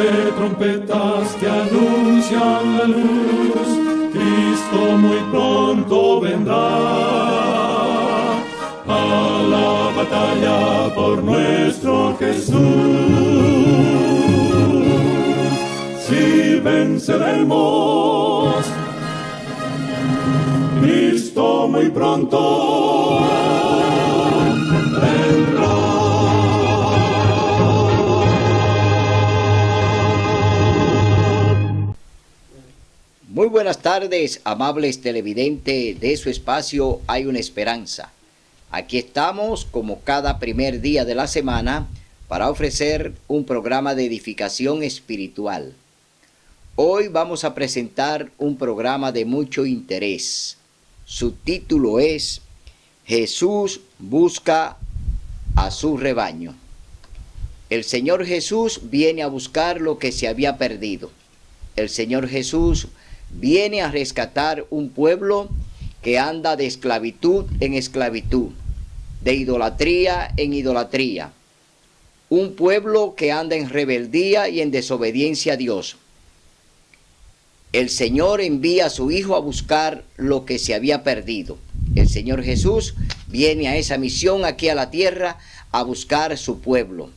de trompetas que anuncian la luz, Cristo muy pronto vendrá a la batalla por nuestro Jesús. Si venceremos, Cristo muy pronto vendrá. Muy buenas tardes, amables televidentes de su espacio Hay una Esperanza. Aquí estamos como cada primer día de la semana para ofrecer un programa de edificación espiritual. Hoy vamos a presentar un programa de mucho interés. Su título es Jesús busca a su rebaño. El Señor Jesús viene a buscar lo que se había perdido. El Señor Jesús viene a rescatar un pueblo que anda de esclavitud en esclavitud, de idolatría en idolatría. Un pueblo que anda en rebeldía y en desobediencia a Dios. El Señor envía a su Hijo a buscar lo que se había perdido. El Señor Jesús viene a esa misión aquí a la tierra a buscar su pueblo.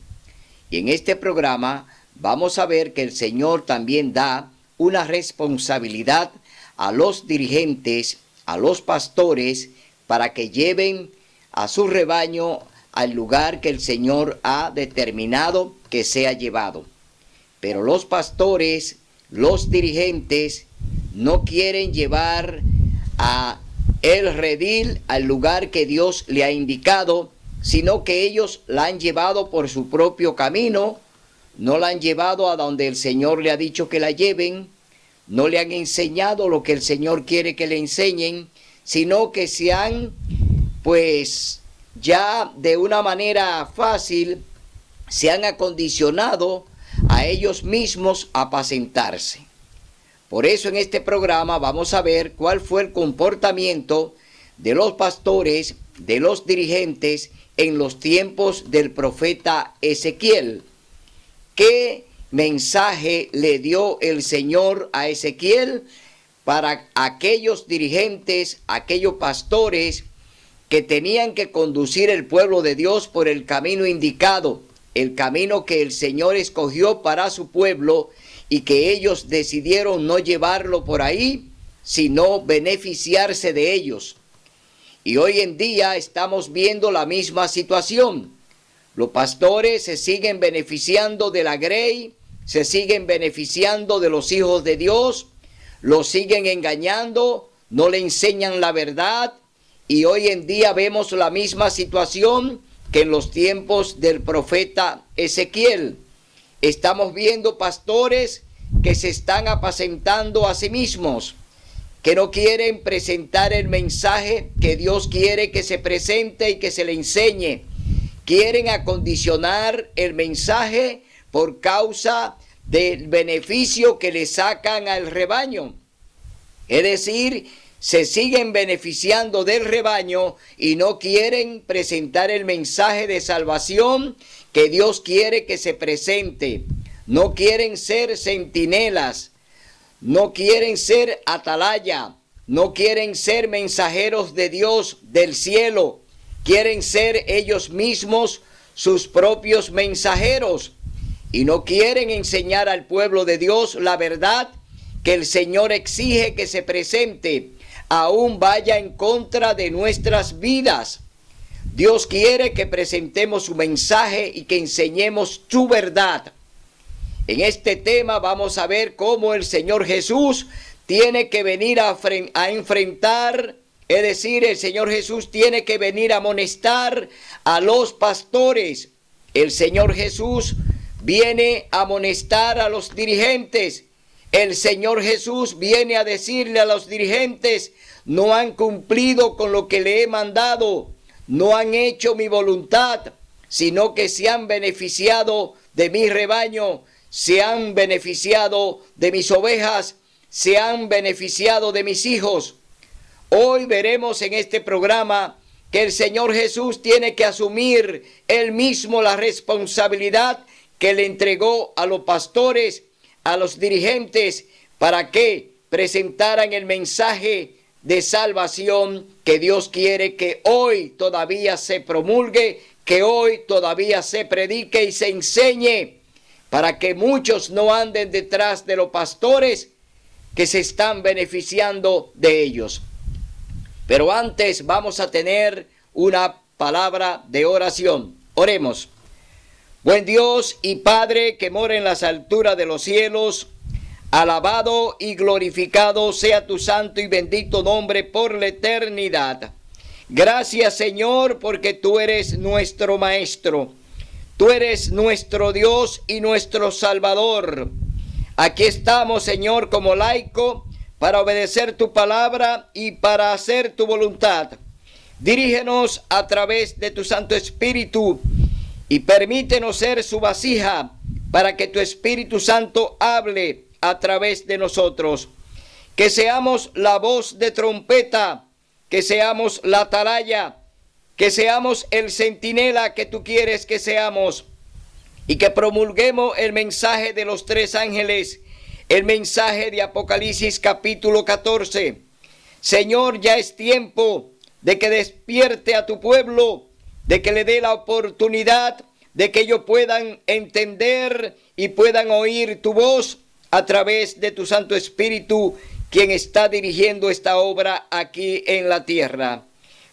Y en este programa vamos a ver que el Señor también da una responsabilidad a los dirigentes, a los pastores, para que lleven a su rebaño al lugar que el Señor ha determinado que sea llevado. Pero los pastores, los dirigentes, no quieren llevar a el redil al lugar que Dios le ha indicado, sino que ellos la han llevado por su propio camino. No la han llevado a donde el Señor le ha dicho que la lleven, no le han enseñado lo que el Señor quiere que le enseñen, sino que se han, ya de una manera fácil, se han acondicionado a ellos mismos a apacentarse. Por eso en este programa vamos a ver cuál fue el comportamiento de los pastores, de los dirigentes en los tiempos del profeta Ezequiel. ¿Qué mensaje le dio el Señor a Ezequiel para aquellos dirigentes, aquellos pastores que tenían que conducir el pueblo de Dios por el camino indicado, el camino que el Señor escogió para su pueblo, y que ellos decidieron no llevarlo por ahí, sino beneficiarse de ellos? Y hoy en día estamos viendo la misma situación. Los pastores se siguen beneficiando de la grey, se siguen beneficiando de los hijos de Dios, los siguen engañando, no le enseñan la verdad, y hoy en día vemos la misma situación que en los tiempos del profeta Ezequiel. Estamos viendo pastores que se están apacentando a sí mismos, que no quieren presentar el mensaje que Dios quiere que se presente y que se le enseñe. Quieren acondicionar el mensaje por causa del beneficio que le sacan al rebaño. Es decir, se siguen beneficiando del rebaño y no quieren presentar el mensaje de salvación que Dios quiere que se presente. No quieren ser centinelas, no quieren ser atalaya, no quieren ser mensajeros de Dios del cielo. Quieren ser ellos mismos sus propios mensajeros y no quieren enseñar al pueblo de Dios la verdad que el Señor exige que se presente, aún vaya en contra de nuestras vidas. Dios quiere que presentemos su mensaje y que enseñemos su verdad. En este tema vamos a ver cómo el Señor Jesús tiene que venir a enfrentar. Es decir, el Señor Jesús tiene que venir a amonestar a los pastores. El Señor Jesús viene a amonestar a los dirigentes. El Señor Jesús viene a decirle a los dirigentes: no han cumplido con lo que le he mandado, no han hecho mi voluntad, sino que se han beneficiado de mi rebaño, se han beneficiado de mis ovejas, se han beneficiado de mis hijos. Hoy veremos en este programa que el Señor Jesús tiene que asumir él mismo la responsabilidad que le entregó a los pastores, a los dirigentes, para que presentaran el mensaje de salvación que Dios quiere que hoy todavía se promulgue, que hoy todavía se predique y se enseñe, para que muchos no anden detrás de los pastores que se están beneficiando de ellos. Pero antes vamos a tener una palabra de oración. Oremos. Buen Dios y Padre que mora en las alturas de los cielos, alabado y glorificado sea tu santo y bendito nombre por la eternidad. Gracias, Señor, porque tú eres nuestro Maestro. Tú eres nuestro Dios y nuestro Salvador. Aquí estamos, Señor, como laico, para obedecer tu palabra y para hacer tu voluntad. Dirígenos a través de tu Santo Espíritu y permítenos ser su vasija para que tu Espíritu Santo hable a través de nosotros. Que seamos la voz de trompeta, que seamos la atalaya, que seamos el centinela que tú quieres que seamos, y que promulguemos el mensaje de los tres ángeles, el mensaje de Apocalipsis capítulo 14. Señor, ya es tiempo de que despierte a tu pueblo, de que le dé la oportunidad de que ellos puedan entender y puedan oír tu voz a través de tu Santo Espíritu, quien está dirigiendo esta obra aquí en la tierra.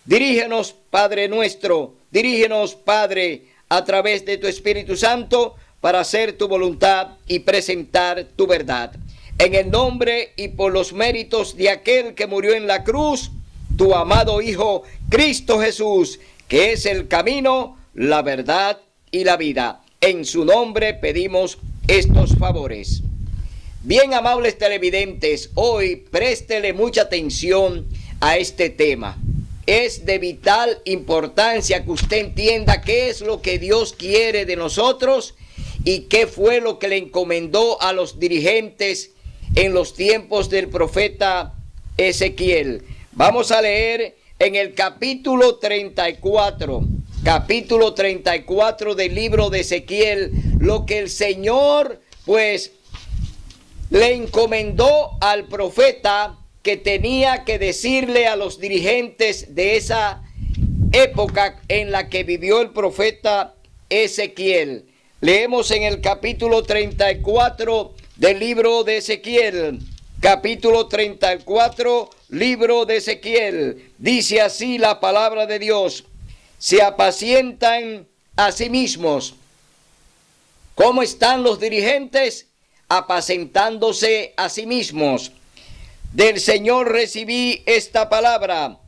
Dirígenos, Padre nuestro, dirígenos, Padre, a través de tu Espíritu Santo, para hacer tu voluntad y presentar tu verdad. En el nombre y por los méritos de aquel que murió en la cruz, tu amado Hijo, Cristo Jesús, que es el camino, la verdad y la vida. En su nombre pedimos estos favores. Bien, amables televidentes, hoy préstele mucha atención a este tema. Es de vital importancia que usted entienda qué es lo que Dios quiere de nosotros y qué fue lo que le encomendó a los dirigentes en los tiempos del profeta Ezequiel. Vamos a leer en el capítulo 34 del libro de Ezequiel, lo que el Señor pues le encomendó al profeta que tenía que decirle a los dirigentes de esa época en la que vivió el profeta Ezequiel. Leemos en el capítulo 34 del libro de Ezequiel. Capítulo 34, libro de Ezequiel. Dice así la palabra de Dios: se apacientan a sí mismos. ¿Cómo están los dirigentes? Apacentándose a sí mismos. Del Señor recibí esta palabra: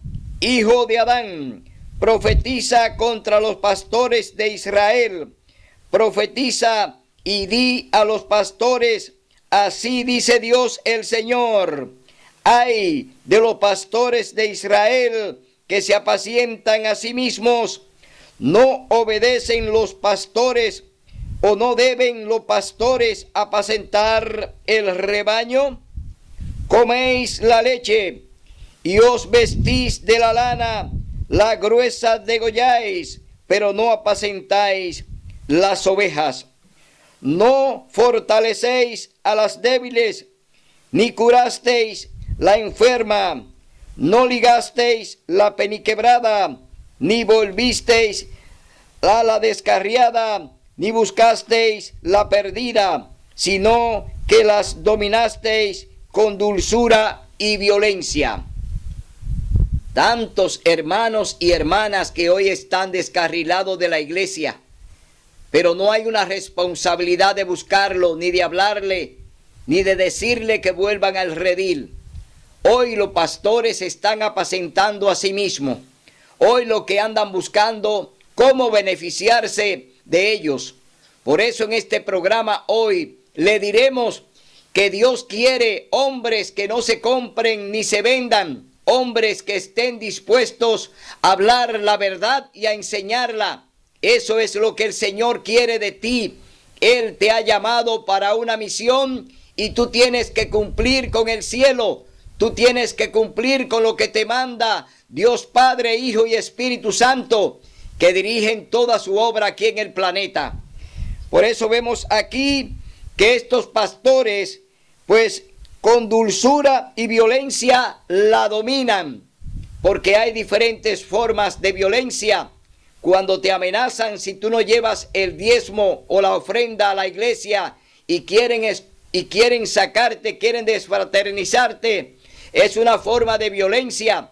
hijo de Adán, profetiza contra los pastores de Israel. Profetiza y di a los pastores: así dice Dios el Señor. Ay de los pastores de Israel que se apacientan a sí mismos. ¿No obedecen los pastores o no deben los pastores apacentar el rebaño? Coméis la leche y os vestís de la lana, la gruesa degolláis, pero no apacentáis las ovejas. No fortalecéis a las débiles, ni curasteis la enferma, no ligasteis la peniquebrada, ni volvisteis a la descarriada, ni buscasteis la perdida, sino que las dominasteis con dulzura y violencia. Tantos hermanos y hermanas que hoy están descarrilados de la iglesia, pero no hay una responsabilidad de buscarlo, ni de hablarle, ni de decirle que vuelvan al redil. Hoy los pastores están apacentando a sí mismos. Hoy lo que andan buscando, cómo beneficiarse de ellos. Por eso en este programa hoy le diremos que Dios quiere hombres que no se compren ni se vendan, hombres que estén dispuestos a hablar la verdad y a enseñarla. Eso es lo que el Señor quiere de ti. Él te ha llamado para una misión y tú tienes que cumplir con el cielo. Tú tienes que cumplir con lo que te manda Dios Padre, Hijo y Espíritu Santo, que dirigen toda su obra aquí en el planeta. Por eso vemos aquí que estos pastores, pues con dulzura y violencia la dominan, porque hay diferentes formas de violencia. Cuando te amenazan si tú no llevas el diezmo o la ofrenda a la iglesia y quieren sacarte, quieren desfraternizarte, es una forma de violencia,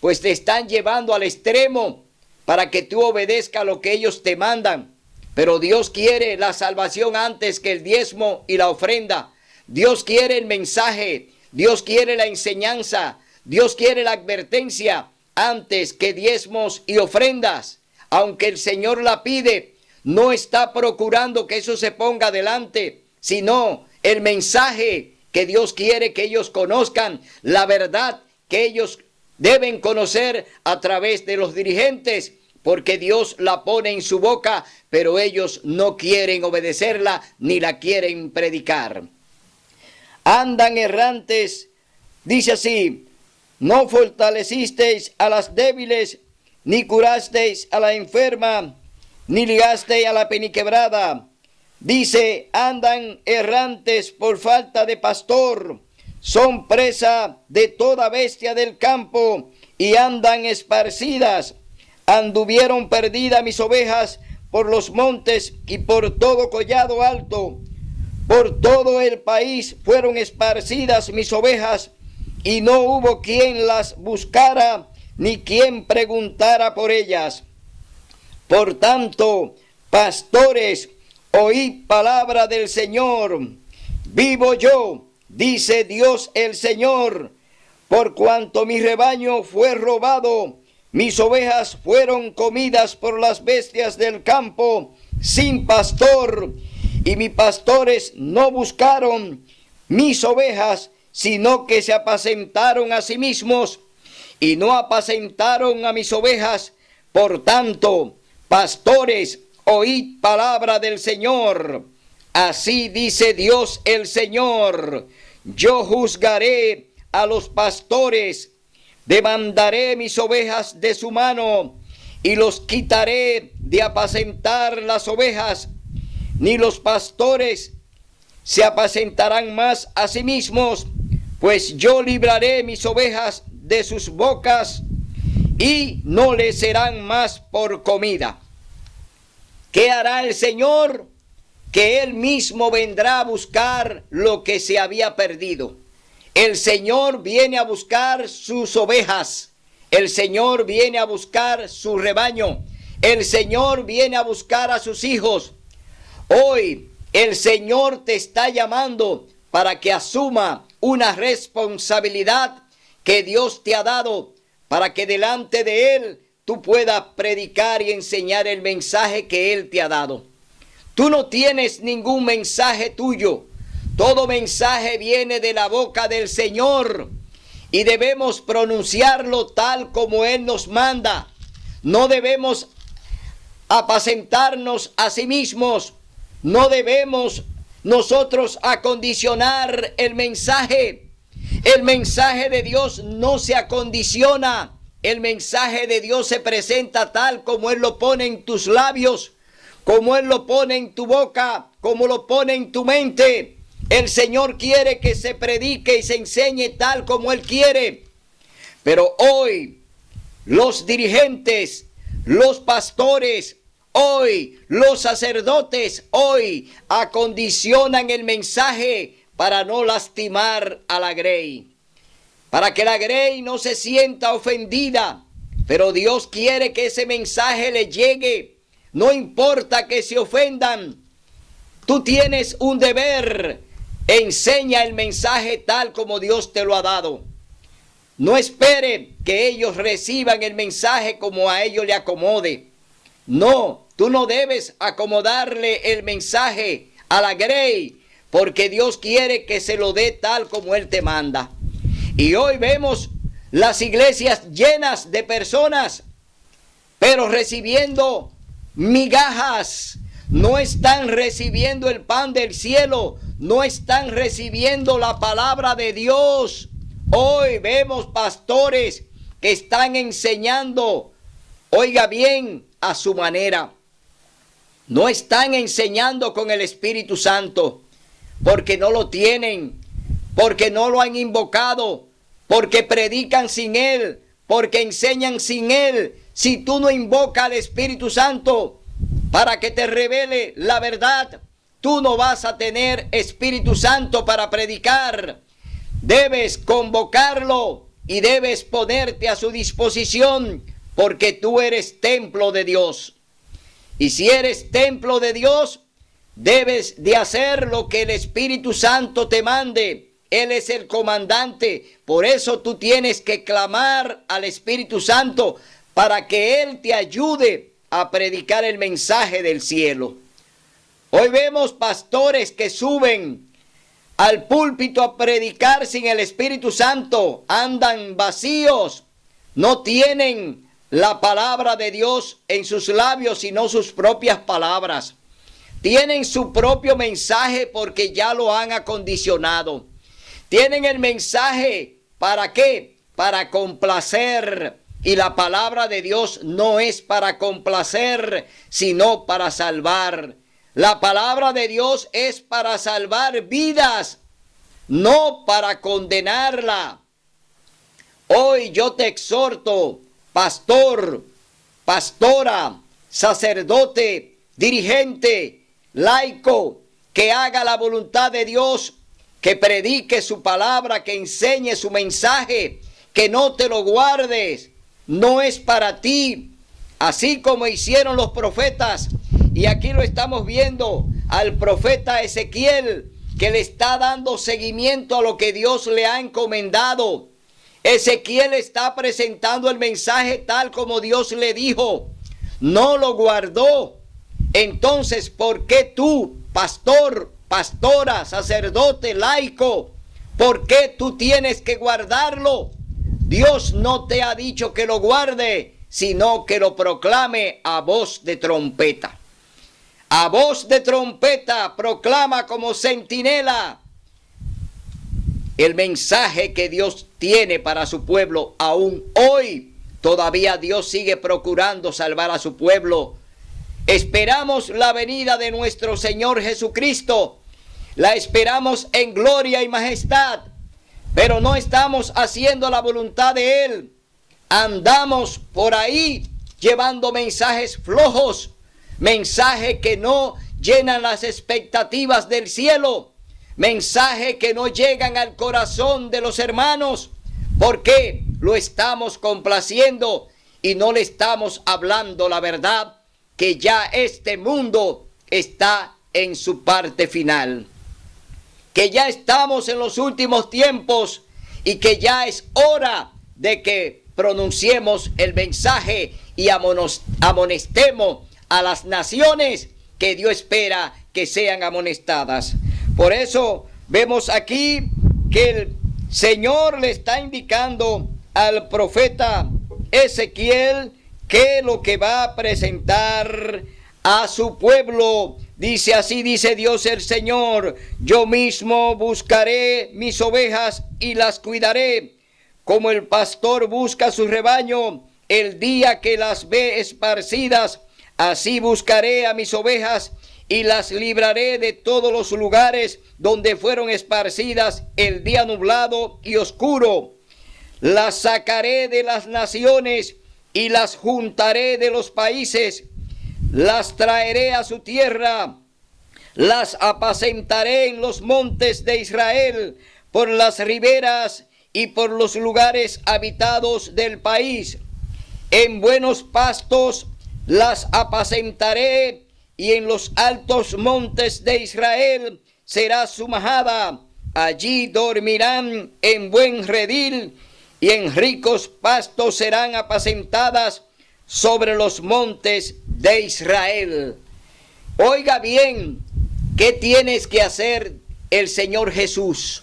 pues te están llevando al extremo para que tú obedezcas lo que ellos te mandan. Pero Dios quiere la salvación antes que el diezmo y la ofrenda. Dios quiere el mensaje, Dios quiere la enseñanza, Dios quiere la advertencia antes que diezmos y ofrendas. Aunque el Señor la pide, no está procurando que eso se ponga adelante, sino el mensaje que Dios quiere que ellos conozcan, la verdad que ellos deben conocer a través de los dirigentes, porque Dios la pone en su boca, pero ellos no quieren obedecerla ni la quieren predicar. Andan errantes, dice así: no fortalecisteis a las débiles, ni curasteis a la enferma, ni ligasteis a la peniquebrada. Dice, andan errantes por falta de pastor, son presa de toda bestia del campo, y andan esparcidas. Anduvieron perdidas mis ovejas por los montes y por todo collado alto. Por todo el país fueron esparcidas mis ovejas, y no hubo quien las buscara, ni quien preguntara por ellas. Por tanto, pastores, oíd palabra del Señor. Vivo yo, dice Dios el Señor, por cuanto mi rebaño fue robado, mis ovejas fueron comidas por las bestias del campo, sin pastor, y mis pastores no buscaron mis ovejas, sino que se apacentaron a sí mismos, y no apacentaron a mis ovejas. Por tanto, pastores, oíd palabra del Señor. Así dice Dios el Señor: yo juzgaré a los pastores, demandaré mis ovejas de su mano, y los quitaré de apacentar las ovejas. Ni los pastores se apacentarán más a sí mismos, pues yo libraré mis ovejas de sus bocas, y no les serán más por comida. ¿Qué hará el Señor? Que Él mismo vendrá a buscar lo que se había perdido. El Señor viene a buscar sus ovejas. El Señor viene a buscar su rebaño. El Señor viene a buscar a sus hijos. Hoy el Señor te está llamando para que asuma una responsabilidad que Dios te ha dado, para que delante de Él tú puedas predicar y enseñar el mensaje que Él te ha dado. Tú no tienes ningún mensaje tuyo. Todo mensaje viene de la boca del Señor y debemos pronunciarlo tal como Él nos manda. No debemos apacentarnos a sí mismos. No debemos nosotros acondicionar el mensaje. El mensaje de Dios no se acondiciona. El mensaje de Dios se presenta tal como Él lo pone en tus labios, como Él lo pone en tu boca, como lo pone en tu mente. El Señor quiere que se predique y se enseñe tal como Él quiere. Pero hoy los dirigentes, los pastores, hoy los sacerdotes, hoy acondicionan el mensaje para no lastimar a la grey, para que la grey no se sienta ofendida. Pero Dios quiere que ese mensaje le llegue. No importa que se ofendan. Tú tienes un deber. Enseña el mensaje tal como Dios te lo ha dado. No espere que ellos reciban el mensaje como a ellos le acomode. No, tú no debes acomodarle el mensaje a la grey, porque Dios quiere que se lo dé tal como Él te manda. Y hoy vemos las iglesias llenas de personas, pero recibiendo migajas. No están recibiendo el pan del cielo, no están recibiendo la palabra de Dios. Hoy vemos pastores que están enseñando, oiga bien, a su manera. no están enseñando con el Espíritu Santo, porque no lo tienen, porque no lo han invocado, porque predican sin Él, porque enseñan sin Él. Si tú no invocas al Espíritu Santo para que te revele la verdad, tú no vas a tener Espíritu Santo para predicar. Debes convocarlo y debes ponerte a su disposición, porque tú eres templo de Dios. Y si eres templo de Dios, debes de hacer lo que el Espíritu Santo te mande. Él es el comandante. Por eso tú tienes que clamar al Espíritu Santo para que Él te ayude a predicar el mensaje del cielo. Hoy vemos pastores que suben al púlpito a predicar sin el Espíritu Santo. Andan vacíos, no tienen la palabra de Dios en sus labios, sino sus propias palabras. Tienen su propio mensaje porque ya lo han acondicionado. Tienen el mensaje, ¿para qué? Para complacer. Y la palabra de Dios no es para complacer, sino para salvar. La palabra de Dios es para salvar vidas, no para condenarla. Hoy yo te exhorto, pastor, pastora, sacerdote, dirigente, laico, que haga la voluntad de Dios, que predique su palabra, que enseñe su mensaje, que no te lo guardes. No es para ti, así como hicieron los profetas. Y aquí lo estamos viendo al profeta Ezequiel, que le está dando seguimiento a lo que Dios le ha encomendado. Ezequiel está presentando el mensaje tal como Dios le dijo. No lo guardó. Entonces, ¿por qué tú, pastor, pastora, sacerdote, laico, por qué tú tienes que guardarlo? Dios no te ha dicho que lo guarde, sino que lo proclame a voz de trompeta. A voz de trompeta proclama como centinela el mensaje que Dios tiene para su pueblo. Aún hoy todavía Dios sigue procurando salvar a su pueblo. Esperamos la venida de nuestro Señor Jesucristo. La esperamos en gloria y majestad. Pero no estamos haciendo la voluntad de Él. Andamos por ahí llevando mensajes flojos, mensajes que no llenan las expectativas del cielo, mensajes que no llegan al corazón de los hermanos, porque lo estamos complaciendo y no le estamos hablando la verdad, que ya este mundo está en su parte final, que ya estamos en los últimos tiempos y que ya es hora de que pronunciemos el mensaje y amonestemos a las naciones que Dios espera que sean amonestadas. Por eso vemos aquí que el Señor le está indicando al profeta Ezequiel que lo que va a presentar a su pueblo. Dice así, dice Dios el Señor: yo mismo buscaré mis ovejas y las cuidaré, como el pastor busca su rebaño el día que las ve esparcidas. Así buscaré a mis ovejas y las libraré de todos los lugares donde fueron esparcidas el día nublado y oscuro. Las sacaré de las naciones y las juntaré de los países. Las traeré a su tierra, las apacentaré en los montes de Israel, por las riberas y por los lugares habitados del país. En buenos pastos las apacentaré, y en los altos montes de Israel será su majada. Allí dormirán en buen redil, y en ricos pastos serán apacentadas sobre los montes de Israel. Oiga bien, ¿qué tienes que hacer el Señor Jesús?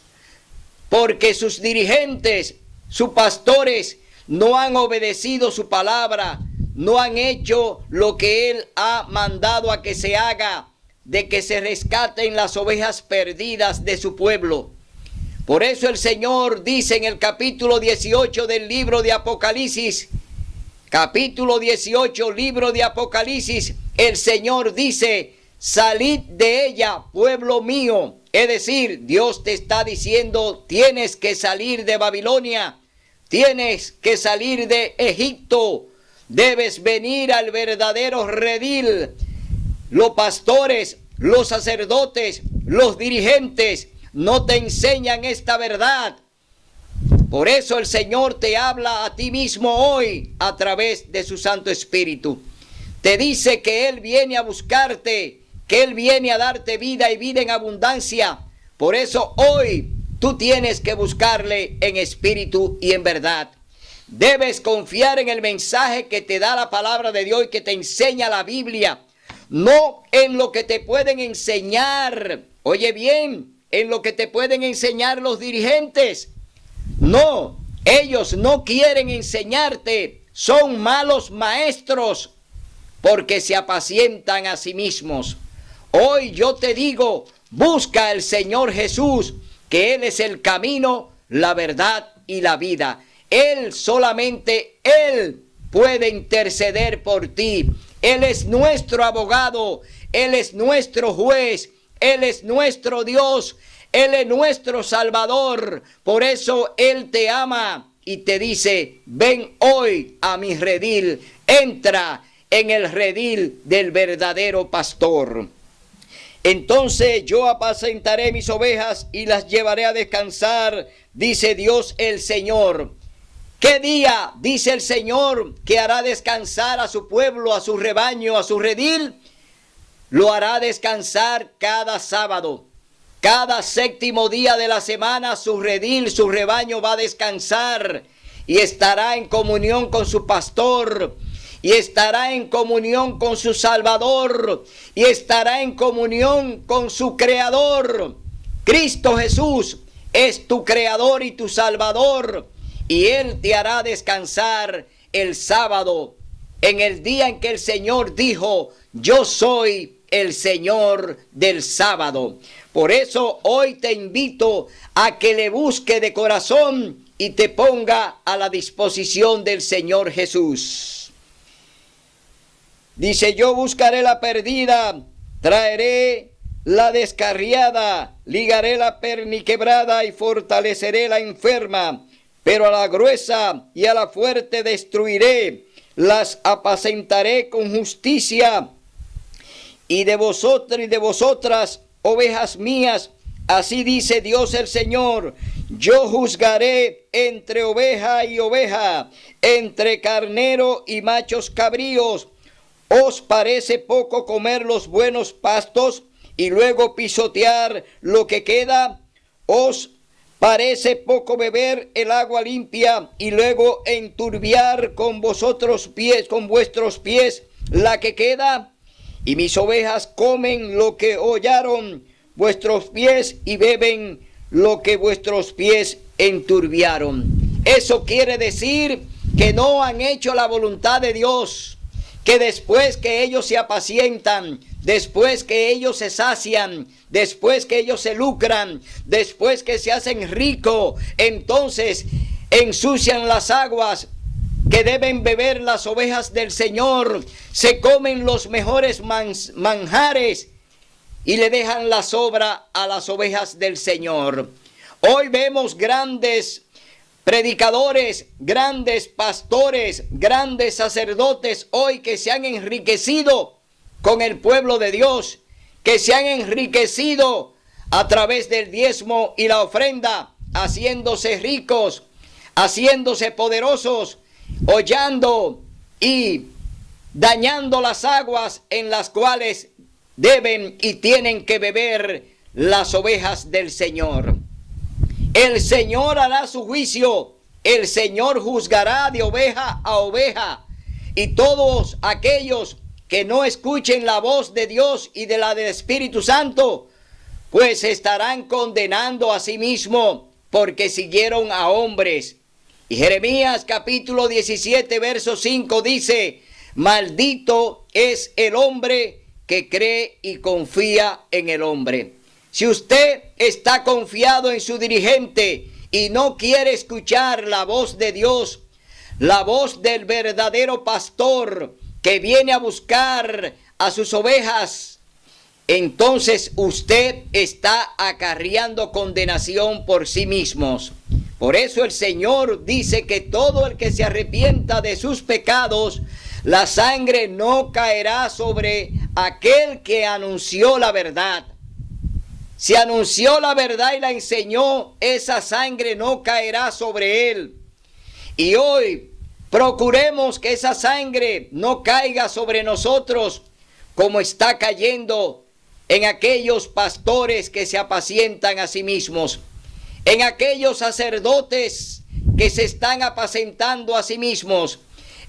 Porque sus dirigentes, sus pastores, no han obedecido su palabra, no han hecho lo que Él ha mandado a que se haga, de que se rescaten las ovejas perdidas de su pueblo. Por eso el Señor dice en el capítulo 18 del libro de Apocalipsis, capítulo 18, libro de Apocalipsis, el Señor dice, salid de ella, pueblo mío. Es decir, Dios te está diciendo, tienes que salir de Babilonia, tienes que salir de Egipto, debes venir al verdadero redil. Los pastores, los sacerdotes, los dirigentes no te enseñan esta verdad. Por eso el Señor te habla a ti mismo hoy a través de su Santo Espíritu. Te dice que Él viene a buscarte, que Él viene a darte vida y vida en abundancia. Por eso hoy tú tienes que buscarle en espíritu y en verdad. Debes confiar en el mensaje que te da la palabra de Dios y que te enseña la Biblia. No en lo que te pueden enseñar. Oye bien, en lo que te pueden enseñar los dirigentes. No, ellos no quieren enseñarte. Son malos maestros porque se apacientan a sí mismos. Hoy yo te digo, busca al Señor Jesús, que Él es el camino, la verdad y la vida. Él, solamente Él puede interceder por ti. Él es nuestro abogado, Él es nuestro juez, Él es nuestro Dios, Él es nuestro Salvador. Por eso Él te ama y te dice, ven hoy a mi redil, entra en el redil del verdadero pastor. Entonces yo apacentaré mis ovejas y las llevaré a descansar, dice Dios el Señor. ¿Qué día, dice el Señor, que hará descansar a su pueblo, a su rebaño, a su redil? Lo hará descansar cada sábado. Cada séptimo día de la semana su redil, su rebaño va a descansar y estará en comunión con su pastor. Y estará en comunión con su Salvador. Y estará en comunión con su Creador. Cristo Jesús es tu Creador y tu Salvador. Y Él te hará descansar el sábado, en el día en que el Señor dijo, yo soy el Señor del sábado. Por eso hoy te invito a que le busque de corazón y te ponga a la disposición del Señor Jesús. Dice, yo buscaré la perdida, traeré la descarriada, ligaré la perniquebrada y fortaleceré la enferma. Pero a la gruesa y a la fuerte destruiré, las apacentaré con justicia. Y de vosotros y de vosotras, ovejas mías, así dice Dios el Señor, yo juzgaré entre oveja y oveja, entre carnero y machos cabríos. ¿Os parece poco comer los buenos pastos y luego pisotear lo que queda? ¿Os parece poco beber el agua limpia y luego enturbiar con vuestros pies la que queda? Y mis ovejas comen lo que hollaron vuestros pies y beben lo que vuestros pies enturbiaron. Eso quiere decir que no han hecho la voluntad de Dios. Que después que ellos se apacientan, después que ellos se sacian, después que ellos se lucran, después que se hacen ricos, entonces ensucian las aguas que deben beber las ovejas del Señor, se comen los mejores manjares y le dejan la sobra a las ovejas del Señor. Hoy vemos grandes predicadores, grandes pastores, grandes sacerdotes hoy que se han enriquecido con el pueblo de Dios, que se han enriquecido a través del diezmo y la ofrenda, haciéndose ricos, haciéndose poderosos, hollando y dañando las aguas en las cuales deben y tienen que beber las ovejas del Señor. El Señor hará su juicio, el Señor juzgará de oveja a oveja, y todos aquellos que no escuchen la voz de Dios y de la del Espíritu Santo, pues estarán condenando a sí mismos porque siguieron a hombres. Y Jeremías capítulo 17 verso 5 dice, maldito es el hombre que cree y confía en el hombre. Si usted está confiado en su dirigente y no quiere escuchar la voz de Dios, la voz del verdadero pastor que viene a buscar a sus ovejas, entonces usted está acarreando condenación por sí mismos. Por eso el Señor dice que todo el que se arrepienta de sus pecados, la sangre no caerá sobre aquel que anunció la verdad. Si anunció la verdad y la enseñó, esa sangre no caerá sobre él. Y hoy procuremos que esa sangre no caiga sobre nosotros como está cayendo en aquellos pastores que se apacientan a sí mismos, en aquellos sacerdotes que se están apacentando a sí mismos,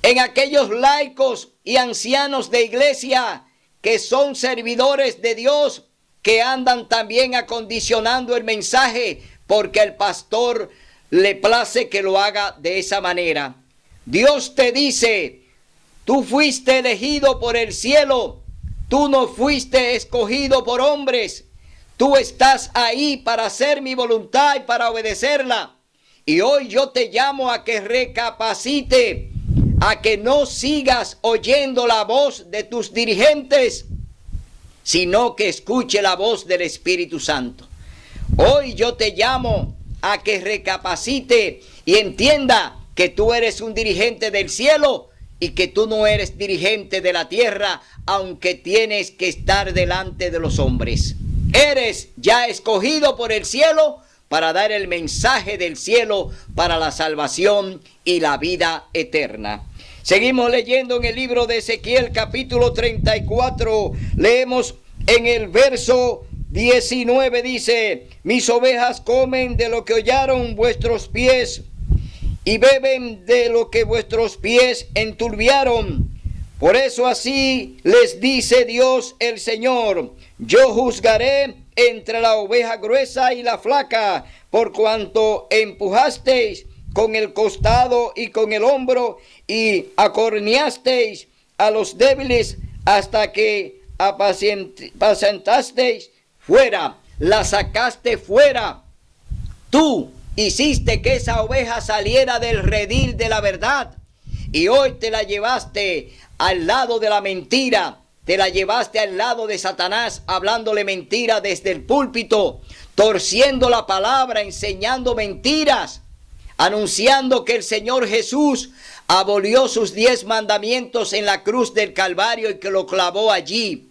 en aquellos laicos y ancianos de iglesia que son servidores de Dios, que andan también acondicionando el mensaje porque el pastor le place que lo haga de esa manera. Dios te dice, tú fuiste elegido por el cielo, tú no fuiste escogido por hombres, tú estás ahí para hacer mi voluntad y para obedecerla. Y hoy yo te llamo a que recapacite, a que no sigas oyendo la voz de tus dirigentes, sino que escuche la voz del Espíritu Santo. Hoy yo te llamo a que recapacite y entienda que tú eres un dirigente del cielo y que tú no eres dirigente de la tierra, aunque tienes que estar delante de los hombres. Eres ya escogido por el cielo para dar el mensaje del cielo para la salvación y la vida eterna. Seguimos leyendo en el libro de Ezequiel capítulo 34, leemos en el verso 19, dice: mis ovejas comen de lo que hollaron vuestros pies y beben de lo que vuestros pies enturbiaron. Por eso así les dice Dios el Señor: yo juzgaré entre la oveja gruesa y la flaca, por cuanto empujasteis con el costado y con el hombro y acorneasteis a los débiles hasta que apacentasteis fuera, la sacaste fuera. Tú hiciste que esa oveja saliera del redil de la verdad y hoy te la llevaste al lado de la mentira, te la llevaste al lado de Satanás, hablándole mentira desde el púlpito, torciendo la palabra, enseñando mentiras, anunciando que el Señor Jesús abolió sus 10 mandamientos en la cruz del Calvario y que lo clavó allí.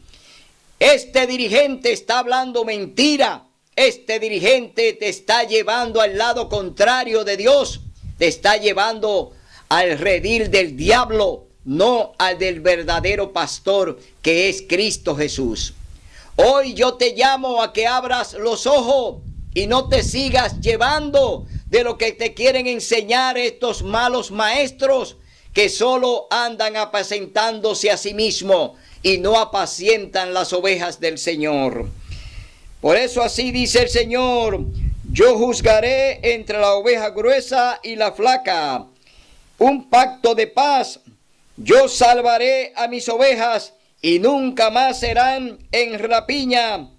Este dirigente está hablando mentira. Este dirigente te está llevando al lado contrario de Dios. Te está llevando al redil del diablo, no al del verdadero pastor que es Cristo Jesús. Hoy yo te llamo a que abras los ojos y no te sigas llevando de lo que te quieren enseñar estos malos maestros que solo andan apacentándose a sí mismos y no apacientan las ovejas del Señor. Por eso así dice el Señor: yo juzgaré entre la oveja gruesa y la flaca, un pacto de paz. Yo salvaré a mis ovejas y nunca más serán en rapiña.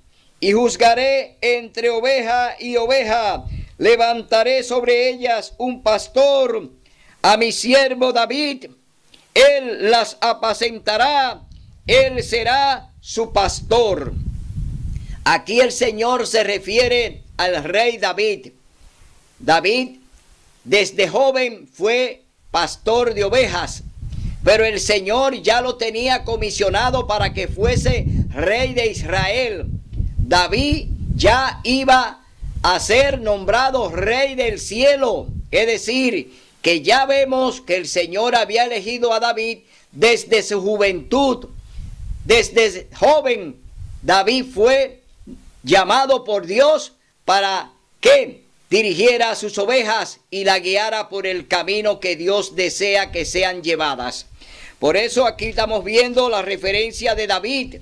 Y juzgaré entre oveja y oveja. Levantaré sobre ellas un pastor, a mi siervo David. Él las apacentará, él será su pastor. Aquí el Señor se refiere al rey David. David desde joven fue pastor de ovejas, pero el Señor ya lo tenía comisionado para que fuese rey de Israel. David ya iba a ser nombrado rey del cielo, es decir, que ya vemos que el Señor había elegido a David desde su juventud. Desde joven David fue llamado por Dios para que dirigiera a sus ovejas y la guiara por el camino que Dios desea que sean llevadas. Por eso aquí estamos viendo la referencia de David,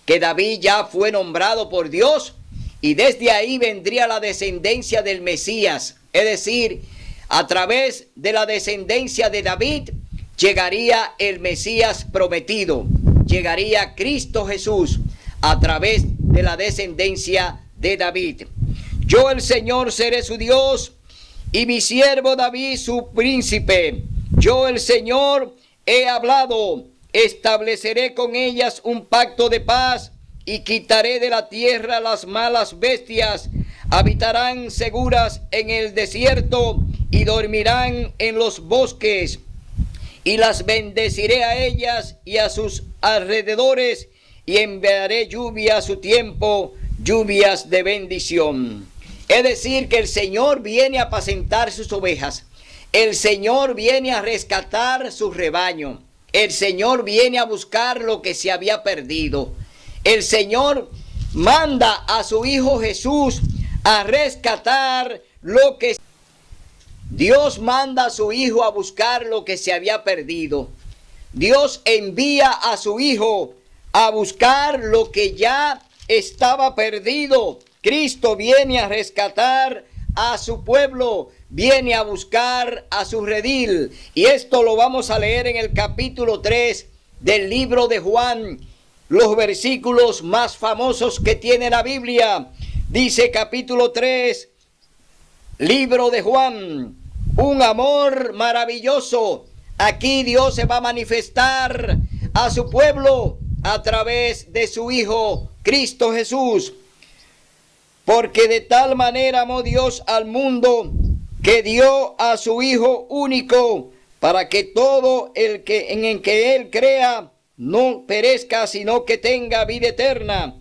que David ya fue nombrado por Dios y desde ahí vendría la descendencia del Mesías. Es decir, a través de la descendencia de David llegaría el Mesías prometido, llegaría Cristo Jesús a través de la descendencia de David. Yo el Señor seré su Dios y mi siervo David su príncipe. Yo el Señor he hablado estableceré con ellas un pacto de paz y quitaré de la tierra las malas bestias. Habitarán seguras en el desierto y dormirán en los bosques. Y las bendeciré a ellas y a sus alrededores, y enviaré lluvia a su tiempo, lluvias de bendición. Es decir, que el Señor viene a apacentar sus ovejas. El Señor viene a rescatar su rebaño. El Señor viene a buscar lo que se había perdido. El Señor manda a su Hijo Jesús a rescatar lo que... Dios manda a su Hijo a buscar lo que se había perdido. Dios envía a su Hijo a buscar lo que ya estaba perdido. Cristo viene a rescatar a su pueblo, viene a buscar a su redil. Y esto lo vamos a leer en el capítulo 3 del libro de Juan, los versículos más famosos que tiene la Biblia. Dice capítulo 3, libro de Juan, un amor maravilloso. Aquí Dios se va a manifestar a su pueblo a través de su Hijo Cristo Jesús. Porque de tal manera amó Dios al mundo que dio a su Hijo único, para que todo el que en que Él crea no perezca, sino que tenga vida eterna.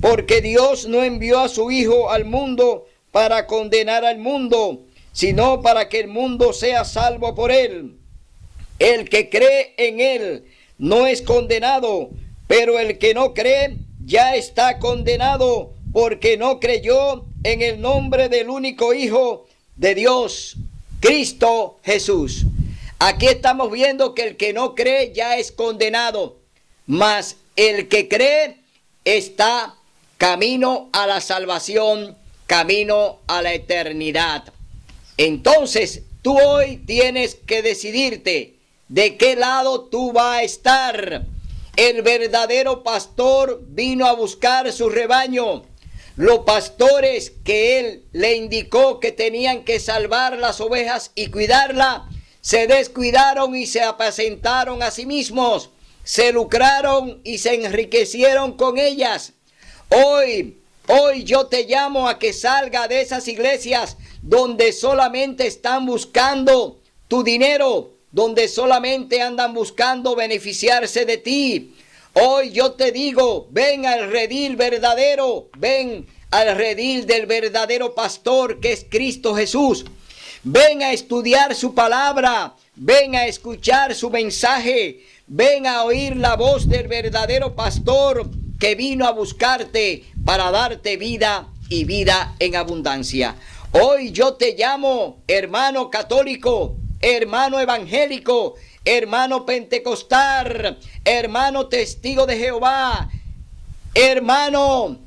Porque Dios no envió a su Hijo al mundo para condenar al mundo, sino para que el mundo sea salvo por Él. El que cree en Él no es condenado, pero el que no cree ya está condenado, porque no creyó en el nombre del único Hijo de Dios, Cristo Jesús. Aquí estamos viendo que el que no cree ya es condenado, mas el que cree está camino a la salvación, camino a la eternidad. Entonces, tú hoy tienes que decidirte de qué lado tú vas a estar. El verdadero pastor vino a buscar su rebaño. Los pastores que él le indicó que tenían que salvar las ovejas y cuidarla, se descuidaron y se apacentaron a sí mismos. Se lucraron y se enriquecieron con ellas. Hoy yo te llamo a que salga de esas iglesias donde solamente están buscando tu dinero, donde solamente andan buscando beneficiarse de ti. Hoy yo te digo, ven al redil verdadero, ven al redil del verdadero pastor que es Cristo Jesús. Ven a estudiar su palabra, ven a escuchar su mensaje, ven a oír la voz del verdadero pastor que vino a buscarte para darte vida y vida en abundancia. Hoy yo te llamo, hermano católico, hermano evangélico, hermano pentecostal, hermano testigo de Jehová, hermano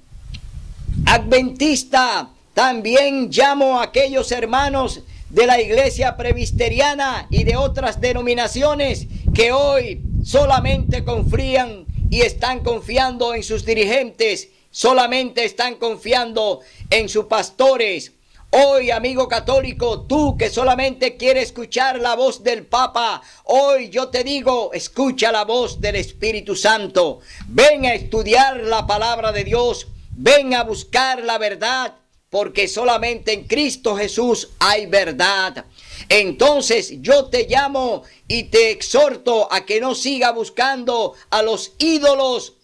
adventista. También llamo a aquellos hermanos de la iglesia presbiteriana y de otras denominaciones que hoy solamente confían y están confiando en sus dirigentes, solamente están confiando en sus pastores. Hoy, amigo católico, tú que solamente quieres escuchar la voz del Papa, hoy yo te digo, escucha la voz del Espíritu Santo. Ven a estudiar la palabra de Dios, ven a buscar la verdad, porque solamente en Cristo Jesús hay verdad. Entonces yo te llamo y te exhorto a que no siga buscando a los ídolos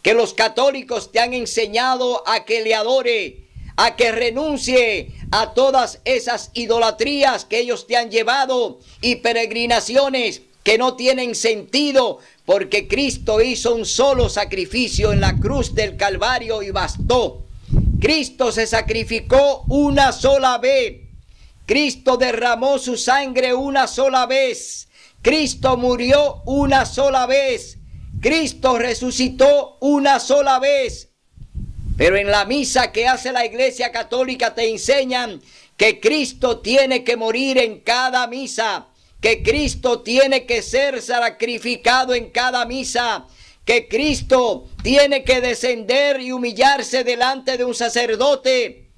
que los católicos te han enseñado a que le adore, a que renuncie a todas esas idolatrías que ellos te han llevado y peregrinaciones que no tienen sentido, porque Cristo hizo un solo sacrificio en la cruz del Calvario y bastó. Cristo se sacrificó una sola vez. Cristo derramó su sangre una sola vez. Cristo murió una sola vez. Cristo resucitó una sola vez. Pero en la misa que hace la Iglesia Católica te enseñan que Cristo tiene que morir en cada misa, que Cristo tiene que ser sacrificado en cada misa, que Cristo tiene que descender y humillarse delante de un sacerdote.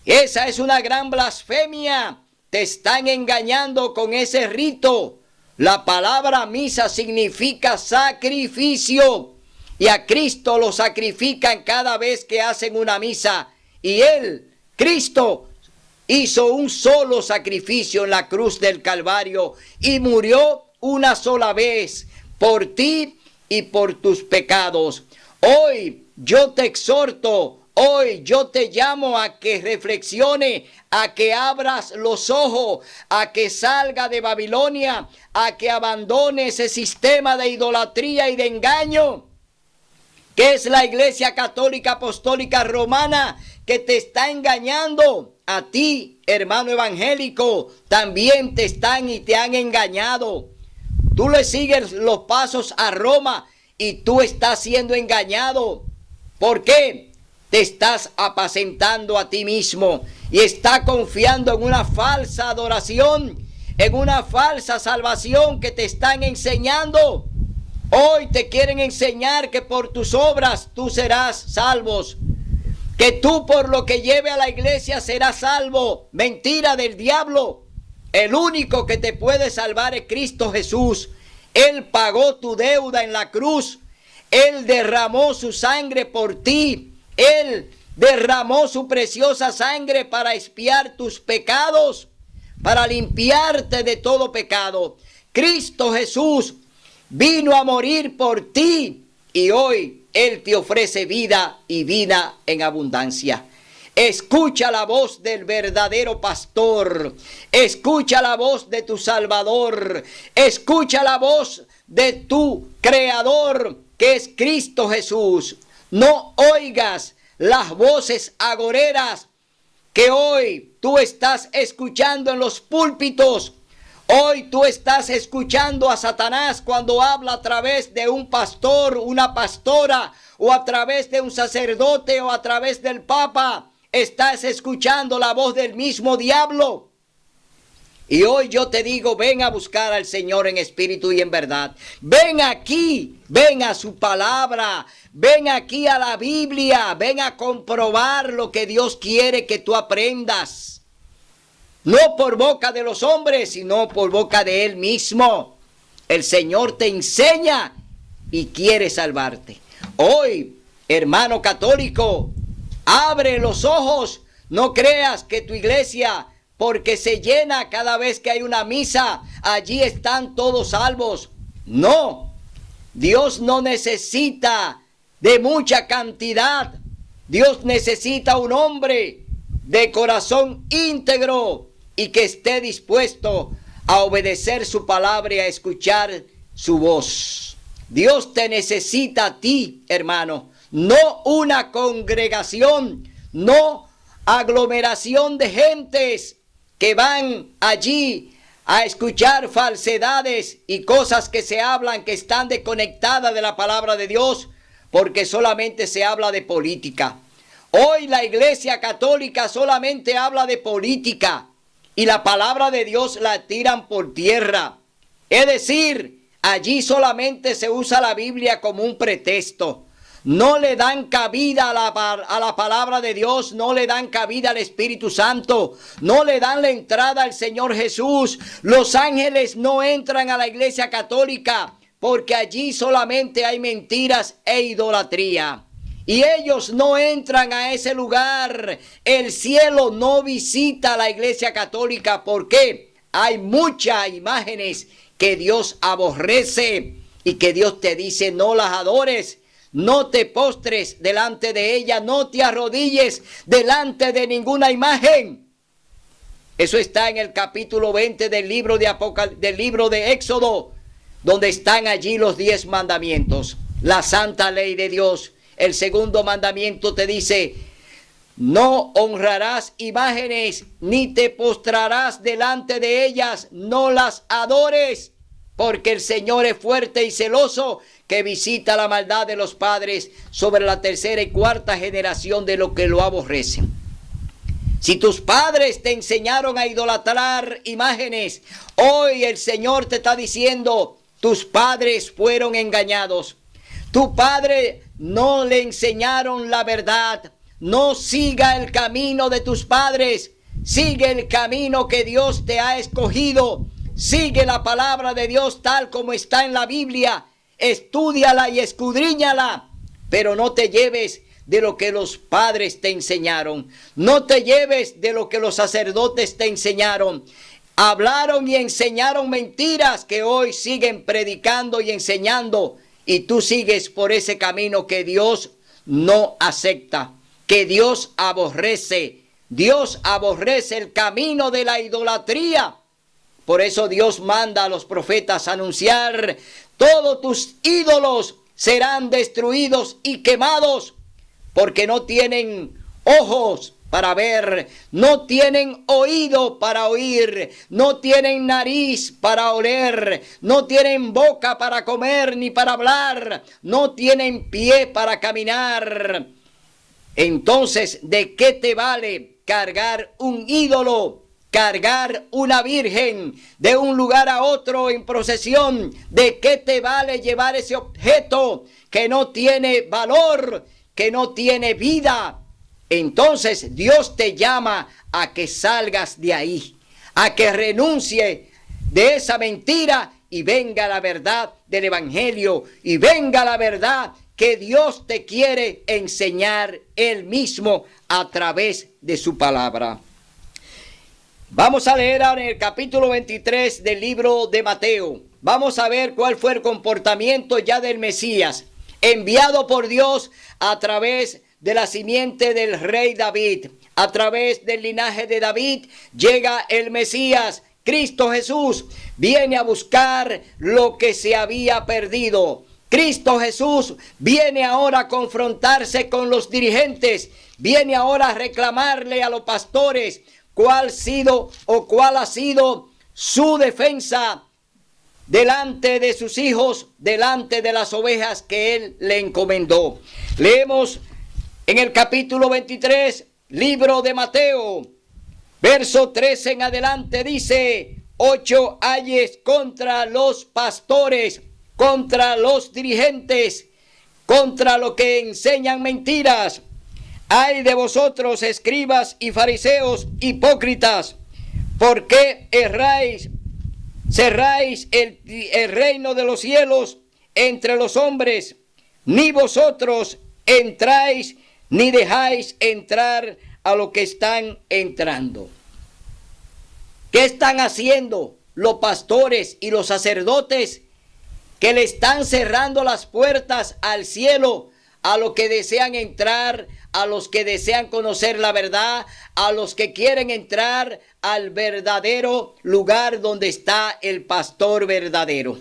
Esa es una gran blasfemia. Te están engañando con ese rito. La palabra misa significa sacrificio. Y a Cristo lo sacrifican cada vez que hacen una misa. Y Él, Cristo, hizo un solo sacrificio en la cruz del Calvario y murió una sola vez por ti y por tus pecados. Hoy yo te exhorto, hoy yo te llamo a que reflexione, a que abras los ojos, a que salga de Babilonia, a que abandone ese sistema de idolatría y de engaño que es la Iglesia Católica Apostólica Romana, que te está engañando. A ti, hermano evangélico, también te están y te han engañado. Tú le sigues los pasos a Roma y tú estás siendo engañado. ¿Por qué? Te estás apacentando a ti mismo y estás confiando en una falsa adoración, en una falsa salvación que te están enseñando. Hoy te quieren enseñar que por tus obras tú serás salvos, que tú por lo que lleve a la iglesia serás salvo. Mentira del diablo. El único que te puede salvar es Cristo Jesús. Él pagó tu deuda en la cruz. Él derramó su sangre por ti. Él derramó su preciosa sangre para expiar tus pecados, para limpiarte de todo pecado. Cristo Jesús vino a morir por ti y hoy Él te ofrece vida y vida en abundancia. Escucha la voz del verdadero pastor. Escucha la voz de tu Salvador. Escucha la voz de tu Creador, que es Cristo Jesús. No oigas las voces agoreras que hoy tú estás escuchando en los púlpitos. Hoy tú estás escuchando a Satanás cuando habla a través de un pastor, una pastora, o a través de un sacerdote, o a través del Papa. Estás escuchando la voz del mismo diablo. Y hoy yo te digo, ven a buscar al Señor en espíritu y en verdad. Ven aquí, ven a su palabra, ven aquí a la Biblia, ven a comprobar lo que Dios quiere que tú aprendas. No por boca de los hombres, sino por boca de Él mismo. El Señor te enseña y quiere salvarte. Hoy, hermano católico, abre los ojos. No creas que tu iglesia, porque se llena cada vez que hay una misa, allí están todos salvos. No, Dios no necesita de mucha cantidad. Dios necesita un hombre de corazón íntegro y que esté dispuesto a obedecer su palabra y a escuchar su voz. Dios te necesita a ti, hermano, no una congregación, no aglomeración de gentes que van allí a escuchar falsedades y cosas que se hablan que están desconectadas de la palabra de Dios, porque solamente se habla de política. Hoy la Iglesia Católica solamente habla de política y la palabra de Dios la tiran por tierra. Es decir, allí solamente se usa la Biblia como un pretexto. No le dan cabida a la palabra de Dios, no le dan cabida al Espíritu Santo, no le dan la entrada al Señor Jesús. Los ángeles no entran a la Iglesia Católica porque allí solamente hay mentiras e idolatría. Y ellos no entran a ese lugar. El cielo no visita a la Iglesia Católica porque hay muchas imágenes que Dios aborrece y que Dios te dice no las adores. No te postres delante de ella, no te arrodilles delante de ninguna imagen. Eso está en el capítulo 20 del libro de Éxodo, donde están allí los 10 mandamientos, la santa ley de Dios. El segundo mandamiento te dice, no honrarás imágenes, ni te postrarás delante de ellas, no las adores, porque el Señor es fuerte y celoso, que visita la maldad de los padres sobre la tercera y cuarta generación de los que lo aborrecen. Si tus padres te enseñaron a idolatrar imágenes, hoy el Señor te está diciendo, tus padres fueron engañados. Tu padre no le enseñaron la verdad. No siga el camino de tus padres. Sigue el camino que Dios te ha escogido. sigue la palabra de Dios tal como está en la Biblia, estúdiala y escudriñala, pero no te lleves de lo que los padres te enseñaron, no te lleves de lo que los sacerdotes te enseñaron. Hablaron y enseñaron mentiras que hoy siguen predicando y enseñando, y tú sigues por ese camino que Dios no acepta, que Dios aborrece. Dios aborrece el camino de la idolatría. Por eso Dios manda a los profetas a anunciar: todos tus ídolos serán destruidos y quemados, porque no tienen ojos para ver, no tienen oído para oír, no tienen nariz para oler, no tienen boca para comer ni para hablar, no tienen pie para caminar. Entonces, ¿de qué te vale cargar un ídolo, cargar una virgen de un lugar a otro en procesión? ¿De qué te vale llevar ese objeto que no tiene valor, que no tiene vida? Entonces Dios te llama a que salgas de ahí, a que renuncie de esa mentira y venga la verdad del Evangelio, y venga la verdad que Dios te quiere enseñar Él mismo a través de su palabra. Vamos a leer ahora en el capítulo 23 del libro de Mateo. Vamos a ver cuál fue el comportamiento ya del Mesías, enviado por Dios a través de la simiente del rey David. A través del linaje de David llega el Mesías, Cristo Jesús. Viene a buscar lo que se había perdido. Cristo Jesús viene ahora a confrontarse con los dirigentes. Viene ahora a reclamarle a los pastores cuál ha sido su defensa delante de sus hijos, delante de las ovejas que Él le encomendó. Leemos en el capítulo 23, libro de Mateo, verso 13 en adelante, dice: 8 ayes contra los pastores, contra los dirigentes, contra los que enseñan mentiras. Ay de vosotros, escribas y fariseos hipócritas, ¿por qué cerráis el reino de los cielos entre los hombres? Ni vosotros entráis, ni dejáis entrar a los que están entrando. ¿Qué están haciendo los pastores y los sacerdotes? Que le están cerrando las puertas al cielo a los que desean entrar, a los que desean conocer la verdad, a los que quieren entrar al verdadero lugar donde está el pastor verdadero.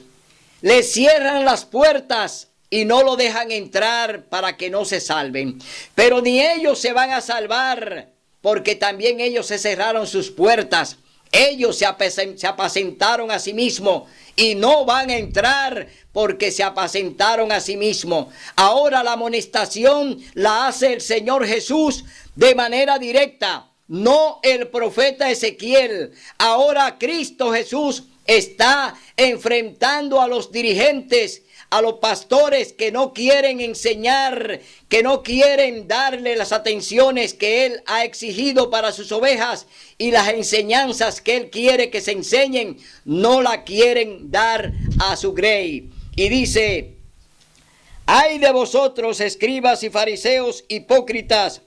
Le cierran las puertas y no lo dejan entrar para que no se salven. Pero ni ellos se van a salvar, porque también ellos se cerraron sus puertas. Ellos se apacentaron a sí mismos y no van a entrar porque se apacentaron a sí mismos. Ahora la amonestación la hace el Señor Jesús de manera directa, no el profeta Ezequiel. Ahora Cristo Jesús está enfrentando a los dirigentes, a los pastores que no quieren enseñar, que no quieren darle las atenciones que Él ha exigido para sus ovejas, y las enseñanzas que Él quiere que se enseñen, no la quieren dar a su grey. Y dice: ay de vosotros, escribas y fariseos hipócritas,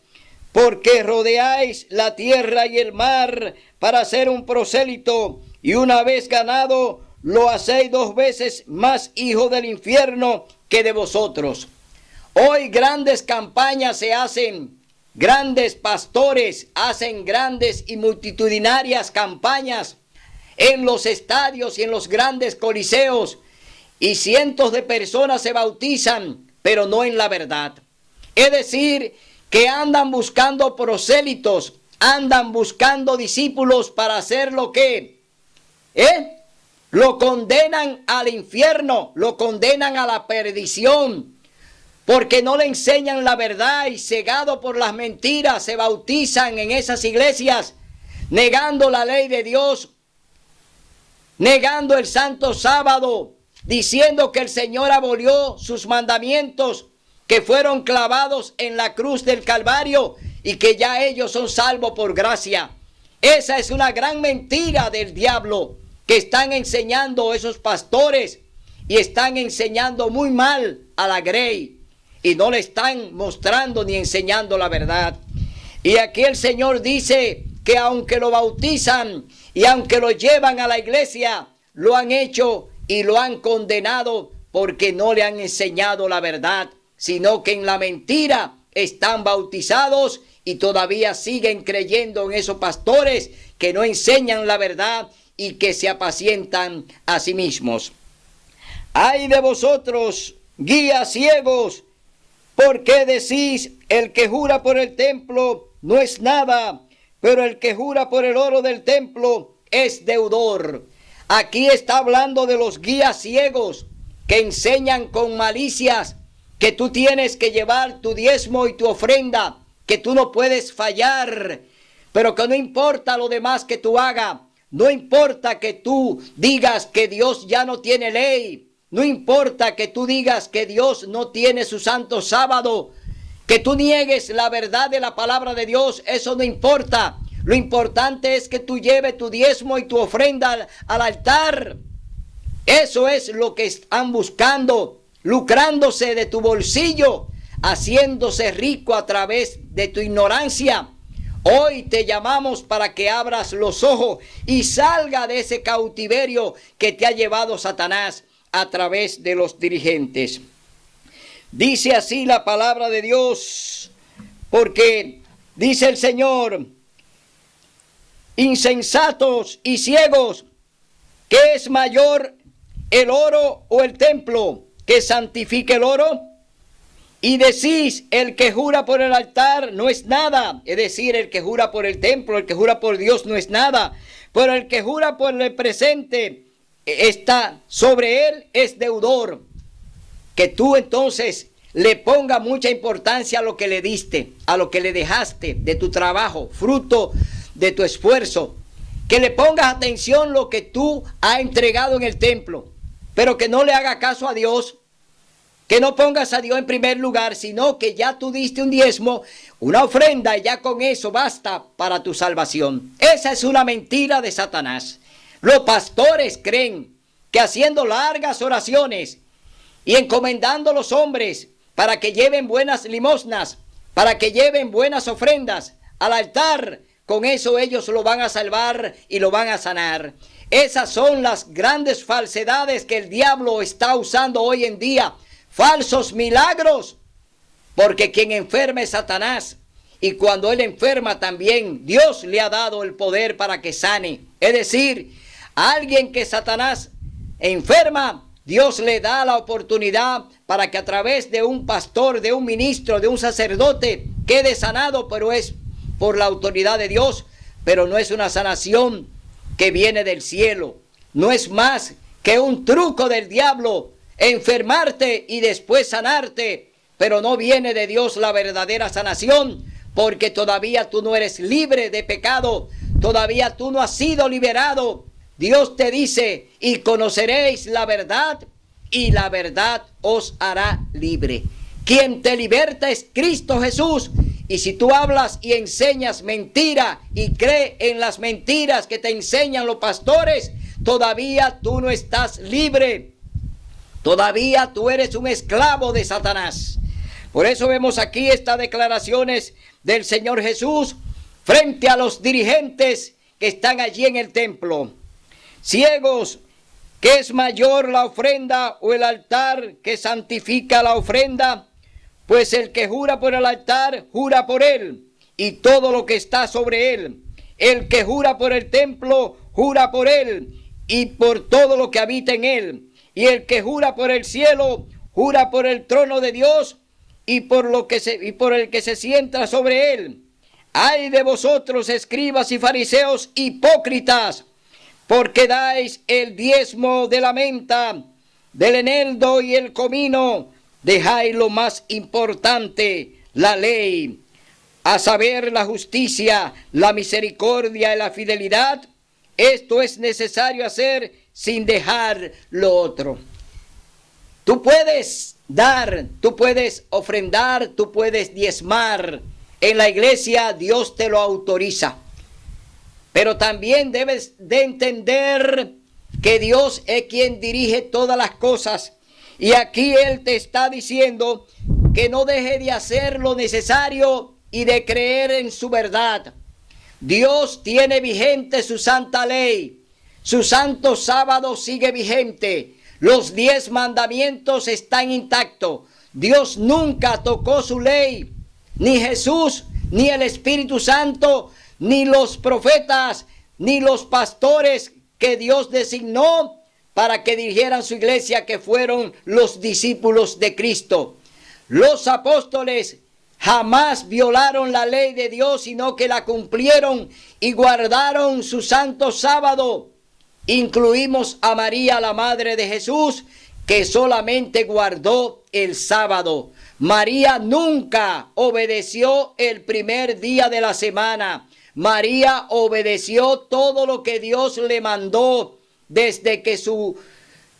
porque rodeáis la tierra y el mar para hacer un prosélito, y una vez ganado, lo hacéis 2 veces más hijo del infierno que de vosotros. Hoy grandes campañas se hacen, grandes pastores hacen grandes y multitudinarias campañas en los estadios y en los grandes coliseos, y cientos de personas se bautizan, pero no en la verdad. Es decir, que andan buscando prosélitos, andan buscando discípulos para hacer lo que lo condenan al infierno, lo condenan a la perdición, porque no le enseñan la verdad, y cegado por las mentiras se bautizan en esas iglesias, negando la ley de Dios, negando el santo sábado, diciendo que el Señor abolió sus mandamientos que fueron clavados en la cruz del Calvario y que ya ellos son salvos por gracia. Esa es una gran mentira del diablo, que están enseñando esos pastores y están enseñando muy mal a la grey y no le están mostrando ni enseñando la verdad. Y aquí el Señor dice que aunque lo bautizan y aunque lo llevan a la iglesia, lo han hecho y lo han condenado porque no le han enseñado la verdad, sino que en la mentira están bautizados y todavía siguen creyendo en esos pastores que no enseñan la verdad y que se apacientan a sí mismos. ¡Ay de vosotros, guías ciegos! ¿Por qué decís, el que jura por el templo no es nada, pero el que jura por el oro del templo es deudor? Aquí está hablando de los guías ciegos que enseñan con malicias que tú tienes que llevar tu diezmo y tu ofrenda, que tú no puedes fallar, pero que no importa lo demás que tú hagas, no importa que tú digas que Dios ya no tiene ley, no importa que tú digas que Dios no tiene su santo sábado, que tú niegues la verdad de la palabra de Dios, eso no importa. Lo importante es que tú lleves tu diezmo y tu ofrenda al altar. Eso es lo que están buscando, lucrándose de tu bolsillo, haciéndose rico a través de tu ignorancia. Hoy te llamamos para que abras los ojos y salga de ese cautiverio que te ha llevado Satanás a través de los dirigentes. Dice así la palabra de Dios, porque dice el Señor: insensatos y ciegos, ¿qué es mayor, el oro o el templo que santifica el oro? Y decís, el que jura por el altar no es nada, es decir, el que jura por el templo, el que jura por Dios no es nada, pero el que jura por el presente está sobre él es deudor. Que tú entonces le ponga mucha importancia a lo que le diste, a lo que le dejaste de tu trabajo, fruto de tu esfuerzo, que le pongas atención a lo que tú has entregado en el templo, pero que no le haga caso a Dios, que no pongas a Dios en primer lugar, sino que ya tú diste un diezmo, una ofrenda, y ya con eso basta para tu salvación. Esa es una mentira de Satanás. Los pastores creen que haciendo largas oraciones y encomendando a los hombres para que lleven buenas limosnas, para que lleven buenas ofrendas al altar, con eso ellos lo van a salvar y lo van a sanar. Esas son las grandes falsedades que el diablo está usando hoy en día. Falsos milagros, porque quien enferma es Satanás, y cuando él enferma también Dios le ha dado el poder para que sane. Es decir, a alguien que Satanás enferma, Dios le da la oportunidad para que a través de un pastor, de un ministro, de un sacerdote quede sanado, pero es por la autoridad de Dios, pero no es una sanación que viene del cielo. No es más que un truco del diablo, enfermarte y después sanarte, pero no viene de Dios la verdadera sanación, porque todavía tú no eres libre de pecado, todavía tú no has sido liberado. Dios te dice, y conoceréis la verdad, y la verdad os hará libre. Quien te liberta es Cristo Jesús. Y si tú hablas y enseñas mentira y crees en las mentiras que te enseñan los pastores, todavía tú no estás libre. Todavía tú eres un esclavo de Satanás. Por eso vemos aquí estas declaraciones del Señor Jesús frente a los dirigentes que están allí en el templo. Ciegos, ¿qué es mayor, la ofrenda o el altar que santifica la ofrenda? Pues el que jura por el altar, jura por él y todo lo que está sobre él. El que jura por el templo, jura por él y por todo lo que habita en él. Y el que jura por el cielo, jura por el trono de Dios y por el que se sienta sobre él. ¡Ay de vosotros, escribas y fariseos hipócritas! Porque dais el diezmo de la menta, del eneldo y el comino, dejáis lo más importante, la ley, a saber, la justicia, la misericordia y la fidelidad. Esto es necesario hacer sin dejar lo otro. Tú puedes dar, tú puedes ofrendar, tú puedes diezmar. En la iglesia Dios te lo autoriza. Pero también debes de entender que Dios es quien dirige todas las cosas. Y aquí Él te está diciendo que no deje de hacer lo necesario y de creer en su verdad. Dios tiene vigente su santa ley. Su santo sábado sigue vigente. Los 10 mandamientos están intactos. Dios nunca tocó su ley. Ni Jesús, ni el Espíritu Santo, ni los profetas, ni los pastores que Dios designó para que dirigieran su iglesia, que fueron los discípulos de Cristo. Los apóstoles jamás violaron la ley de Dios, sino que la cumplieron y guardaron su santo sábado. Incluimos a María, la madre de Jesús, que solamente guardó el sábado. María nunca obedeció el primer día de la semana. María obedeció todo lo que Dios le mandó desde que su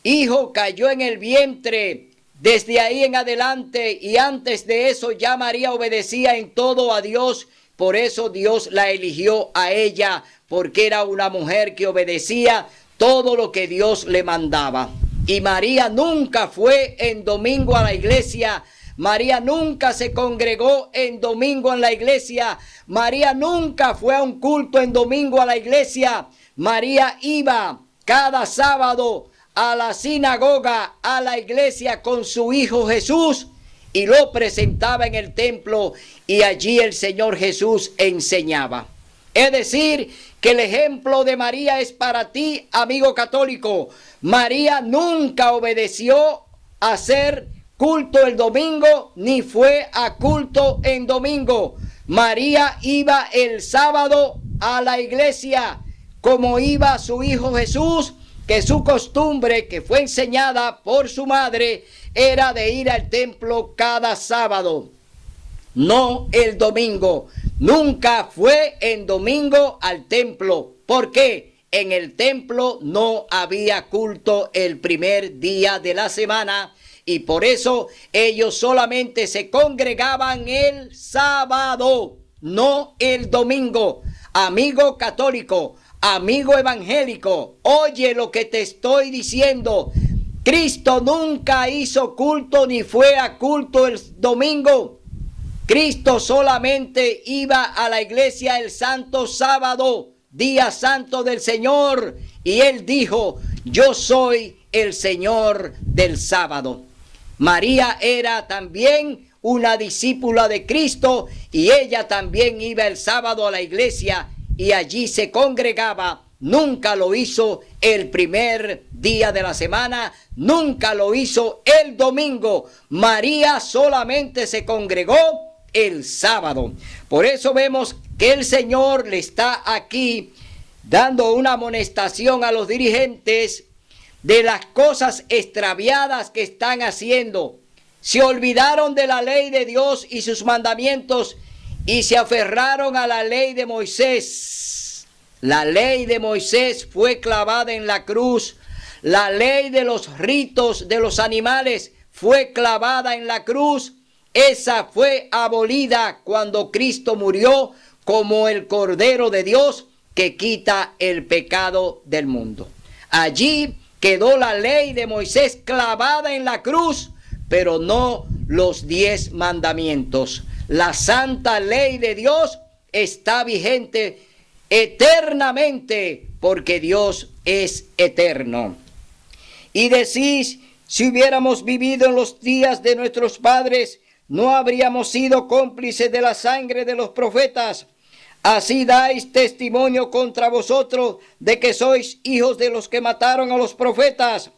hijo cayó en el vientre. Desde ahí en adelante y antes de eso ya María obedecía en todo a Dios. Por eso Dios la eligió a ella, porque era una mujer que obedecía todo lo que Dios le mandaba. Y María nunca fue en domingo a la iglesia. María nunca se congregó en domingo en la iglesia. María nunca fue a un culto en domingo a la iglesia. María iba cada sábado a la sinagoga, a la iglesia con su hijo Jesús, y lo presentaba en el templo, y allí el Señor Jesús enseñaba. Es decir, que el ejemplo de María es para ti, amigo católico. María nunca obedeció a hacer culto el domingo, ni fue a culto en domingo. María iba el sábado a la iglesia, como iba su hijo Jesús, que su costumbre, que fue enseñada por su madre, era de ir al templo cada sábado, no el domingo. Nunca fue en domingo al templo. ¿Por qué? En el templo no había culto el primer día de la semana, y por eso ellos solamente se congregaban el sábado, no el domingo. Amigo católico, amigo evangélico, oye lo que te estoy diciendo. Cristo nunca hizo culto ni fue a culto el domingo. Cristo solamente iba a la iglesia el santo sábado, día santo del Señor, y Él dijo: yo soy el Señor del sábado. María era también una discípula de Cristo, y ella también iba el sábado a la iglesia y allí se congregaba. Nunca lo hizo el primer día de la semana, nunca lo hizo el domingo. María solamente se congregó el sábado. Por eso vemos que el Señor le está aquí dando una amonestación a los dirigentes de las cosas extraviadas que están haciendo. Se olvidaron de la ley de Dios y sus mandamientos y se aferraron a la ley de Moisés. La ley de Moisés fue clavada en la cruz. La ley de los ritos de los animales fue clavada en la cruz. Esa fue abolida cuando Cristo murió como el Cordero de Dios que quita el pecado del mundo. Allí quedó la ley de Moisés clavada en la cruz, pero no los 10 mandamientos. La santa ley de Dios está vigente eternamente, porque Dios es eterno. Y decís: si hubiéramos vivido en los días de nuestros padres, no habríamos sido cómplices de la sangre de los profetas. Así dais testimonio contra vosotros de que sois hijos de los que mataron a los profetas.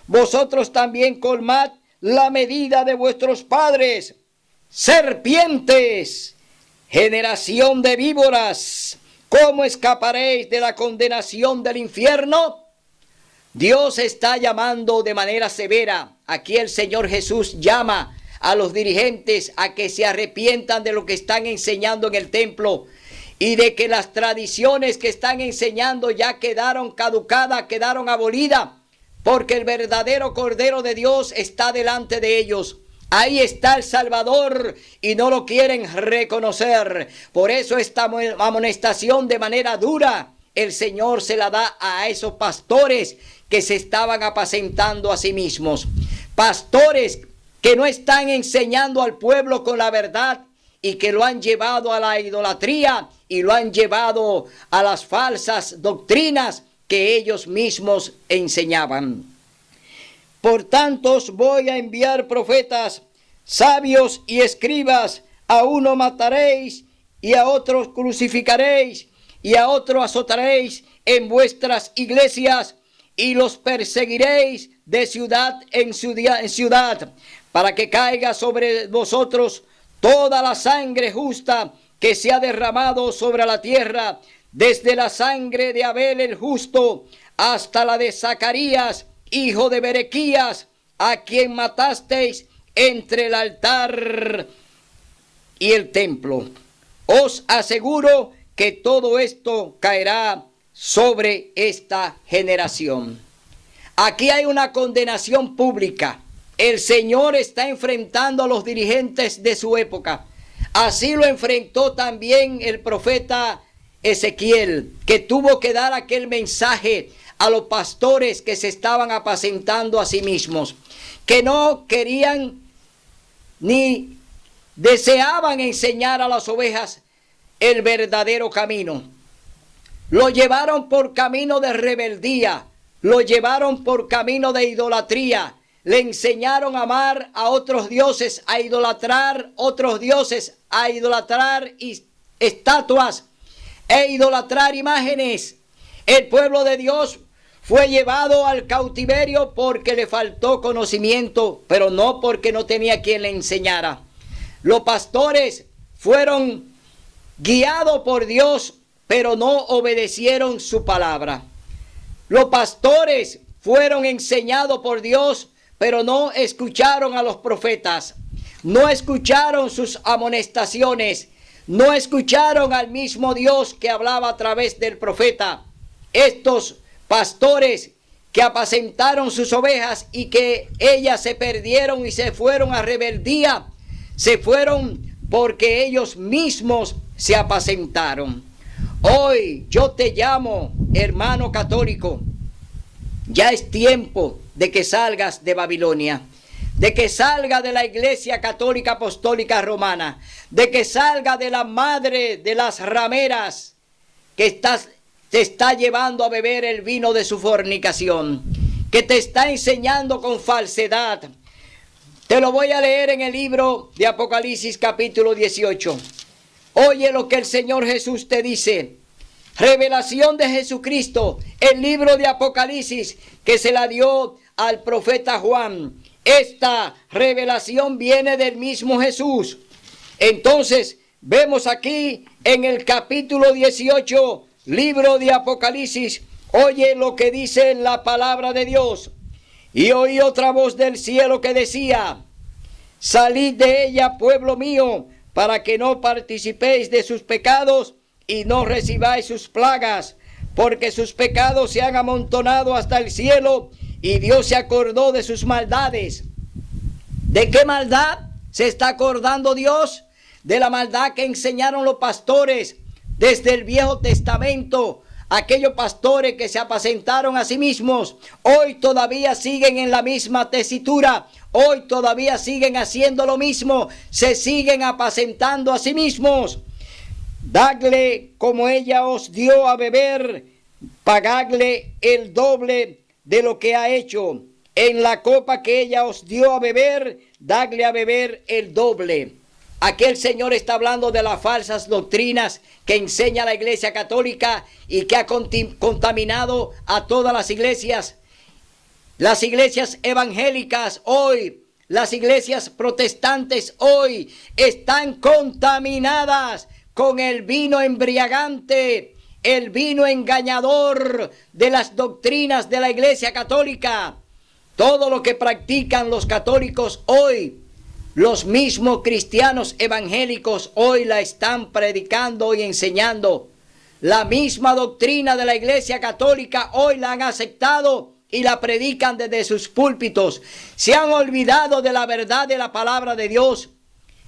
Vosotros también colmad la medida de vuestros padres. Serpientes, generación de víboras, ¿cómo escaparéis de la condenación del infierno? Dios está llamando de manera severa. Aquí el Señor Jesús llama a los dirigentes a que se arrepientan de lo que están enseñando en el templo y de que las tradiciones que están enseñando ya quedaron caducadas, quedaron abolidas, porque el verdadero Cordero de Dios está delante de ellos. Ahí está el Salvador y no lo quieren reconocer. Por eso esta amonestación de manera dura el Señor se la da a esos pastores que se estaban apacentando a sí mismos. Pastores que no están enseñando al pueblo con la verdad y que lo han llevado a la idolatría y lo han llevado a las falsas doctrinas que ellos mismos enseñaban. Por tanto, os voy a enviar profetas, sabios y escribas. A uno mataréis y a otros crucificaréis y a otro azotaréis en vuestras iglesias y los perseguiréis de ciudad en ciudad, para que caiga sobre vosotros toda la sangre justa que se ha derramado sobre la tierra, desde la sangre de Abel el justo hasta la de Zacarías, hijo de Berequías, a quien matasteis entre el altar y el templo. Os aseguro que todo esto caerá sobre esta generación. Aquí hay una condenación pública. El Señor está enfrentando a los dirigentes de su época. Así lo enfrentó también el profeta Ezequiel, que tuvo que dar aquel mensaje a los pastores que se estaban apacentando a sí mismos, que no querían ni deseaban enseñar a las ovejas el verdadero camino. Lo llevaron por camino de rebeldía, lo llevaron por camino de idolatría, le enseñaron a amar a otros dioses, a idolatrar otros dioses, a idolatrar estatuas e idolatrar imágenes. El pueblo de Dios fue llevado al cautiverio porque le faltó conocimiento, pero no porque no tenía quien le enseñara. Los pastores fueron guiados por Dios, pero no obedecieron su palabra. Los pastores fueron enseñados por Dios, pero no escucharon a los profetas. No escucharon sus amonestaciones. No escucharon al mismo Dios que hablaba a través del profeta. Estos pastores que apacentaron sus ovejas y que ellas se perdieron y se fueron a rebeldía, se fueron porque ellos mismos se apacentaron. Hoy yo te llamo, hermano católico, ya es tiempo de que salgas de Babilonia, de que salga de la Iglesia Católica Apostólica Romana, de que salga de la madre de las rameras que te está llevando a beber el vino de su fornicación, que te está enseñando con falsedad. Te lo voy a leer en el libro de Apocalipsis capítulo 18. Oye lo que el Señor Jesús te dice. Revelación de Jesucristo, el libro de Apocalipsis que se la dio al profeta Juan. Esta revelación viene del mismo Jesús. Entonces, vemos aquí en el capítulo 18, libro de Apocalipsis, oye lo que dice la palabra de Dios. Y oí otra voz del cielo que decía: salid de ella, pueblo mío, para que no participéis de sus pecados y no recibáis sus plagas, porque sus pecados se han amontonado hasta el cielo y Dios se acordó de sus maldades. ¿De qué maldad se está acordando Dios? De la maldad que enseñaron los pastores desde el Viejo Testamento. Aquellos pastores que se apacentaron a sí mismos, hoy todavía siguen en la misma tesitura, hoy todavía siguen haciendo lo mismo, se siguen apacentando a sí mismos. Dadle como ella os dio a beber, pagadle el doble de lo que ha hecho. En la copa que ella os dio a beber, dadle a beber el doble. Aquí el Señor está hablando de las falsas doctrinas que enseña la Iglesia Católica y que ha contaminado a todas las iglesias. Las iglesias evangélicas hoy, las iglesias protestantes hoy están contaminadas con el vino embriagante, el vino engañador de las doctrinas de la Iglesia Católica. Todo lo que practican los católicos hoy, los mismos cristianos evangélicos hoy la están predicando y enseñando. La misma doctrina de la Iglesia Católica hoy la han aceptado y la predican desde sus púlpitos. Se han olvidado de la verdad de la palabra de Dios.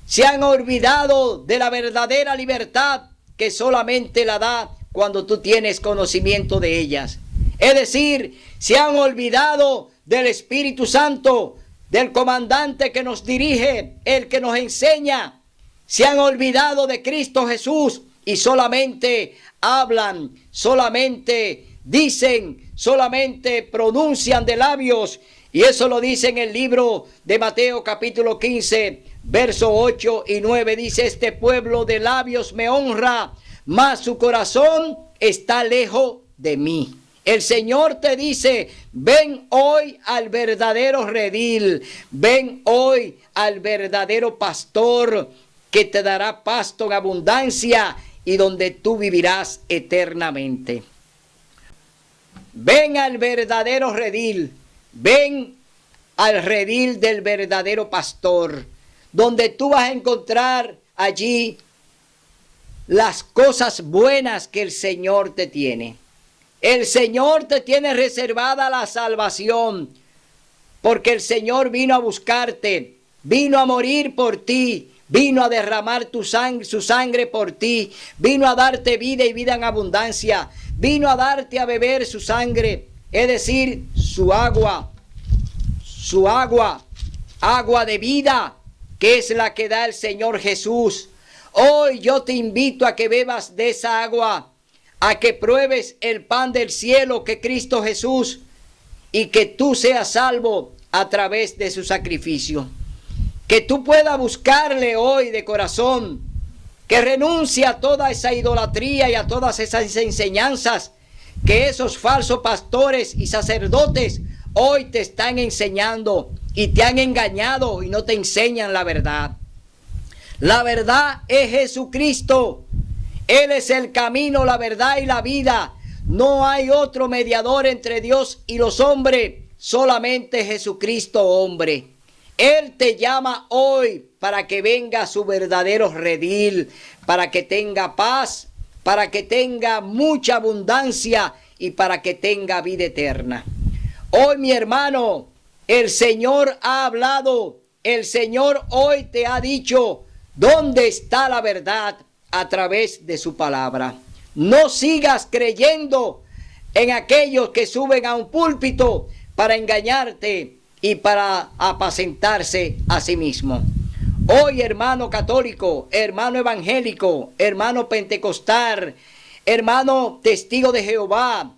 Se han olvidado de la verdadera libertad que solamente la da cuando tú tienes conocimiento de ellas. Es decir, se han olvidado del Espíritu Santo, del comandante que nos dirige, el que nos enseña. Se han olvidado de Cristo Jesús y solamente hablan, solamente dicen, solamente pronuncian de labios. Y eso lo dice en el libro de Mateo capítulo 15, verso 8 y 9. Dice: este pueblo de labios me honra, mas su corazón está lejos de mí. El Señor te dice: ven hoy al verdadero redil, ven hoy al verdadero pastor que te dará pasto en abundancia y donde tú vivirás eternamente. Ven al verdadero redil, ven al redil del verdadero pastor, donde tú vas a encontrar allí las cosas buenas que el Señor te tiene. El Señor te tiene reservada la salvación, porque el Señor vino a buscarte, vino a morir por ti, vino a derramar su sangre por ti, vino a darte vida y vida en abundancia, vino a darte a beber su sangre, es decir, su agua de vida, que es la que da el Señor Jesús. Hoy yo te invito a que bebas de esa agua, a que pruebes el pan del cielo que Cristo Jesús, y que tú seas salvo a través de su sacrificio. Que tú puedas buscarle hoy de corazón, que renuncie a toda esa idolatría y a todas esas enseñanzas que esos falsos pastores y sacerdotes hoy te están enseñando y te han engañado y no te enseñan la verdad. La verdad es Jesucristo. Él es el camino, la verdad y la vida. No hay otro mediador entre Dios y los hombres, solamente Jesucristo hombre. Él te llama hoy para que venga a su verdadero redil, para que tenga paz, para que tenga mucha abundancia y para que tenga vida eterna. Hoy, mi hermano, el Señor ha hablado. El Señor hoy te ha dicho dónde está la verdad a través de su palabra. No sigas creyendo en aquellos que suben a un púlpito para engañarte y para apacentarse a sí mismo. Hoy, hermano católico, hermano evangélico, hermano pentecostal, hermano testigo de Jehová,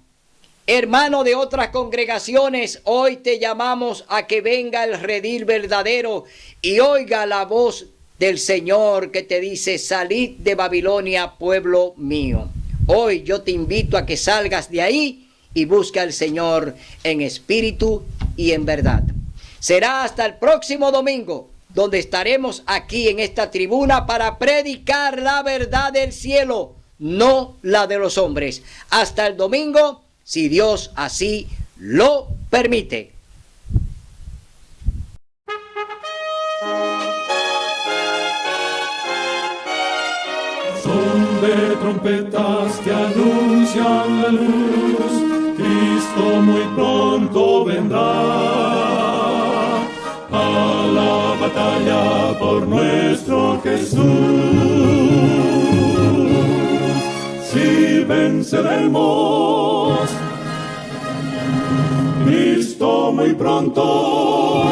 hermano de otras congregaciones, hoy te llamamos a que venga el redil verdadero y oiga la voz del Señor que te dice: salid de Babilonia, pueblo mío. Hoy yo te invito a que salgas de ahí y busque al Señor en espíritu y en verdad. Será hasta el próximo domingo, donde estaremos aquí en esta tribuna para predicar la verdad del cielo, no la de los hombres. Hasta el domingo, si Dios así lo permite. Son de trompetas que anuncian la luz, Cristo muy pronto vendrá a la batalla por nuestro Jesús. Si venceremos, Cristo muy pronto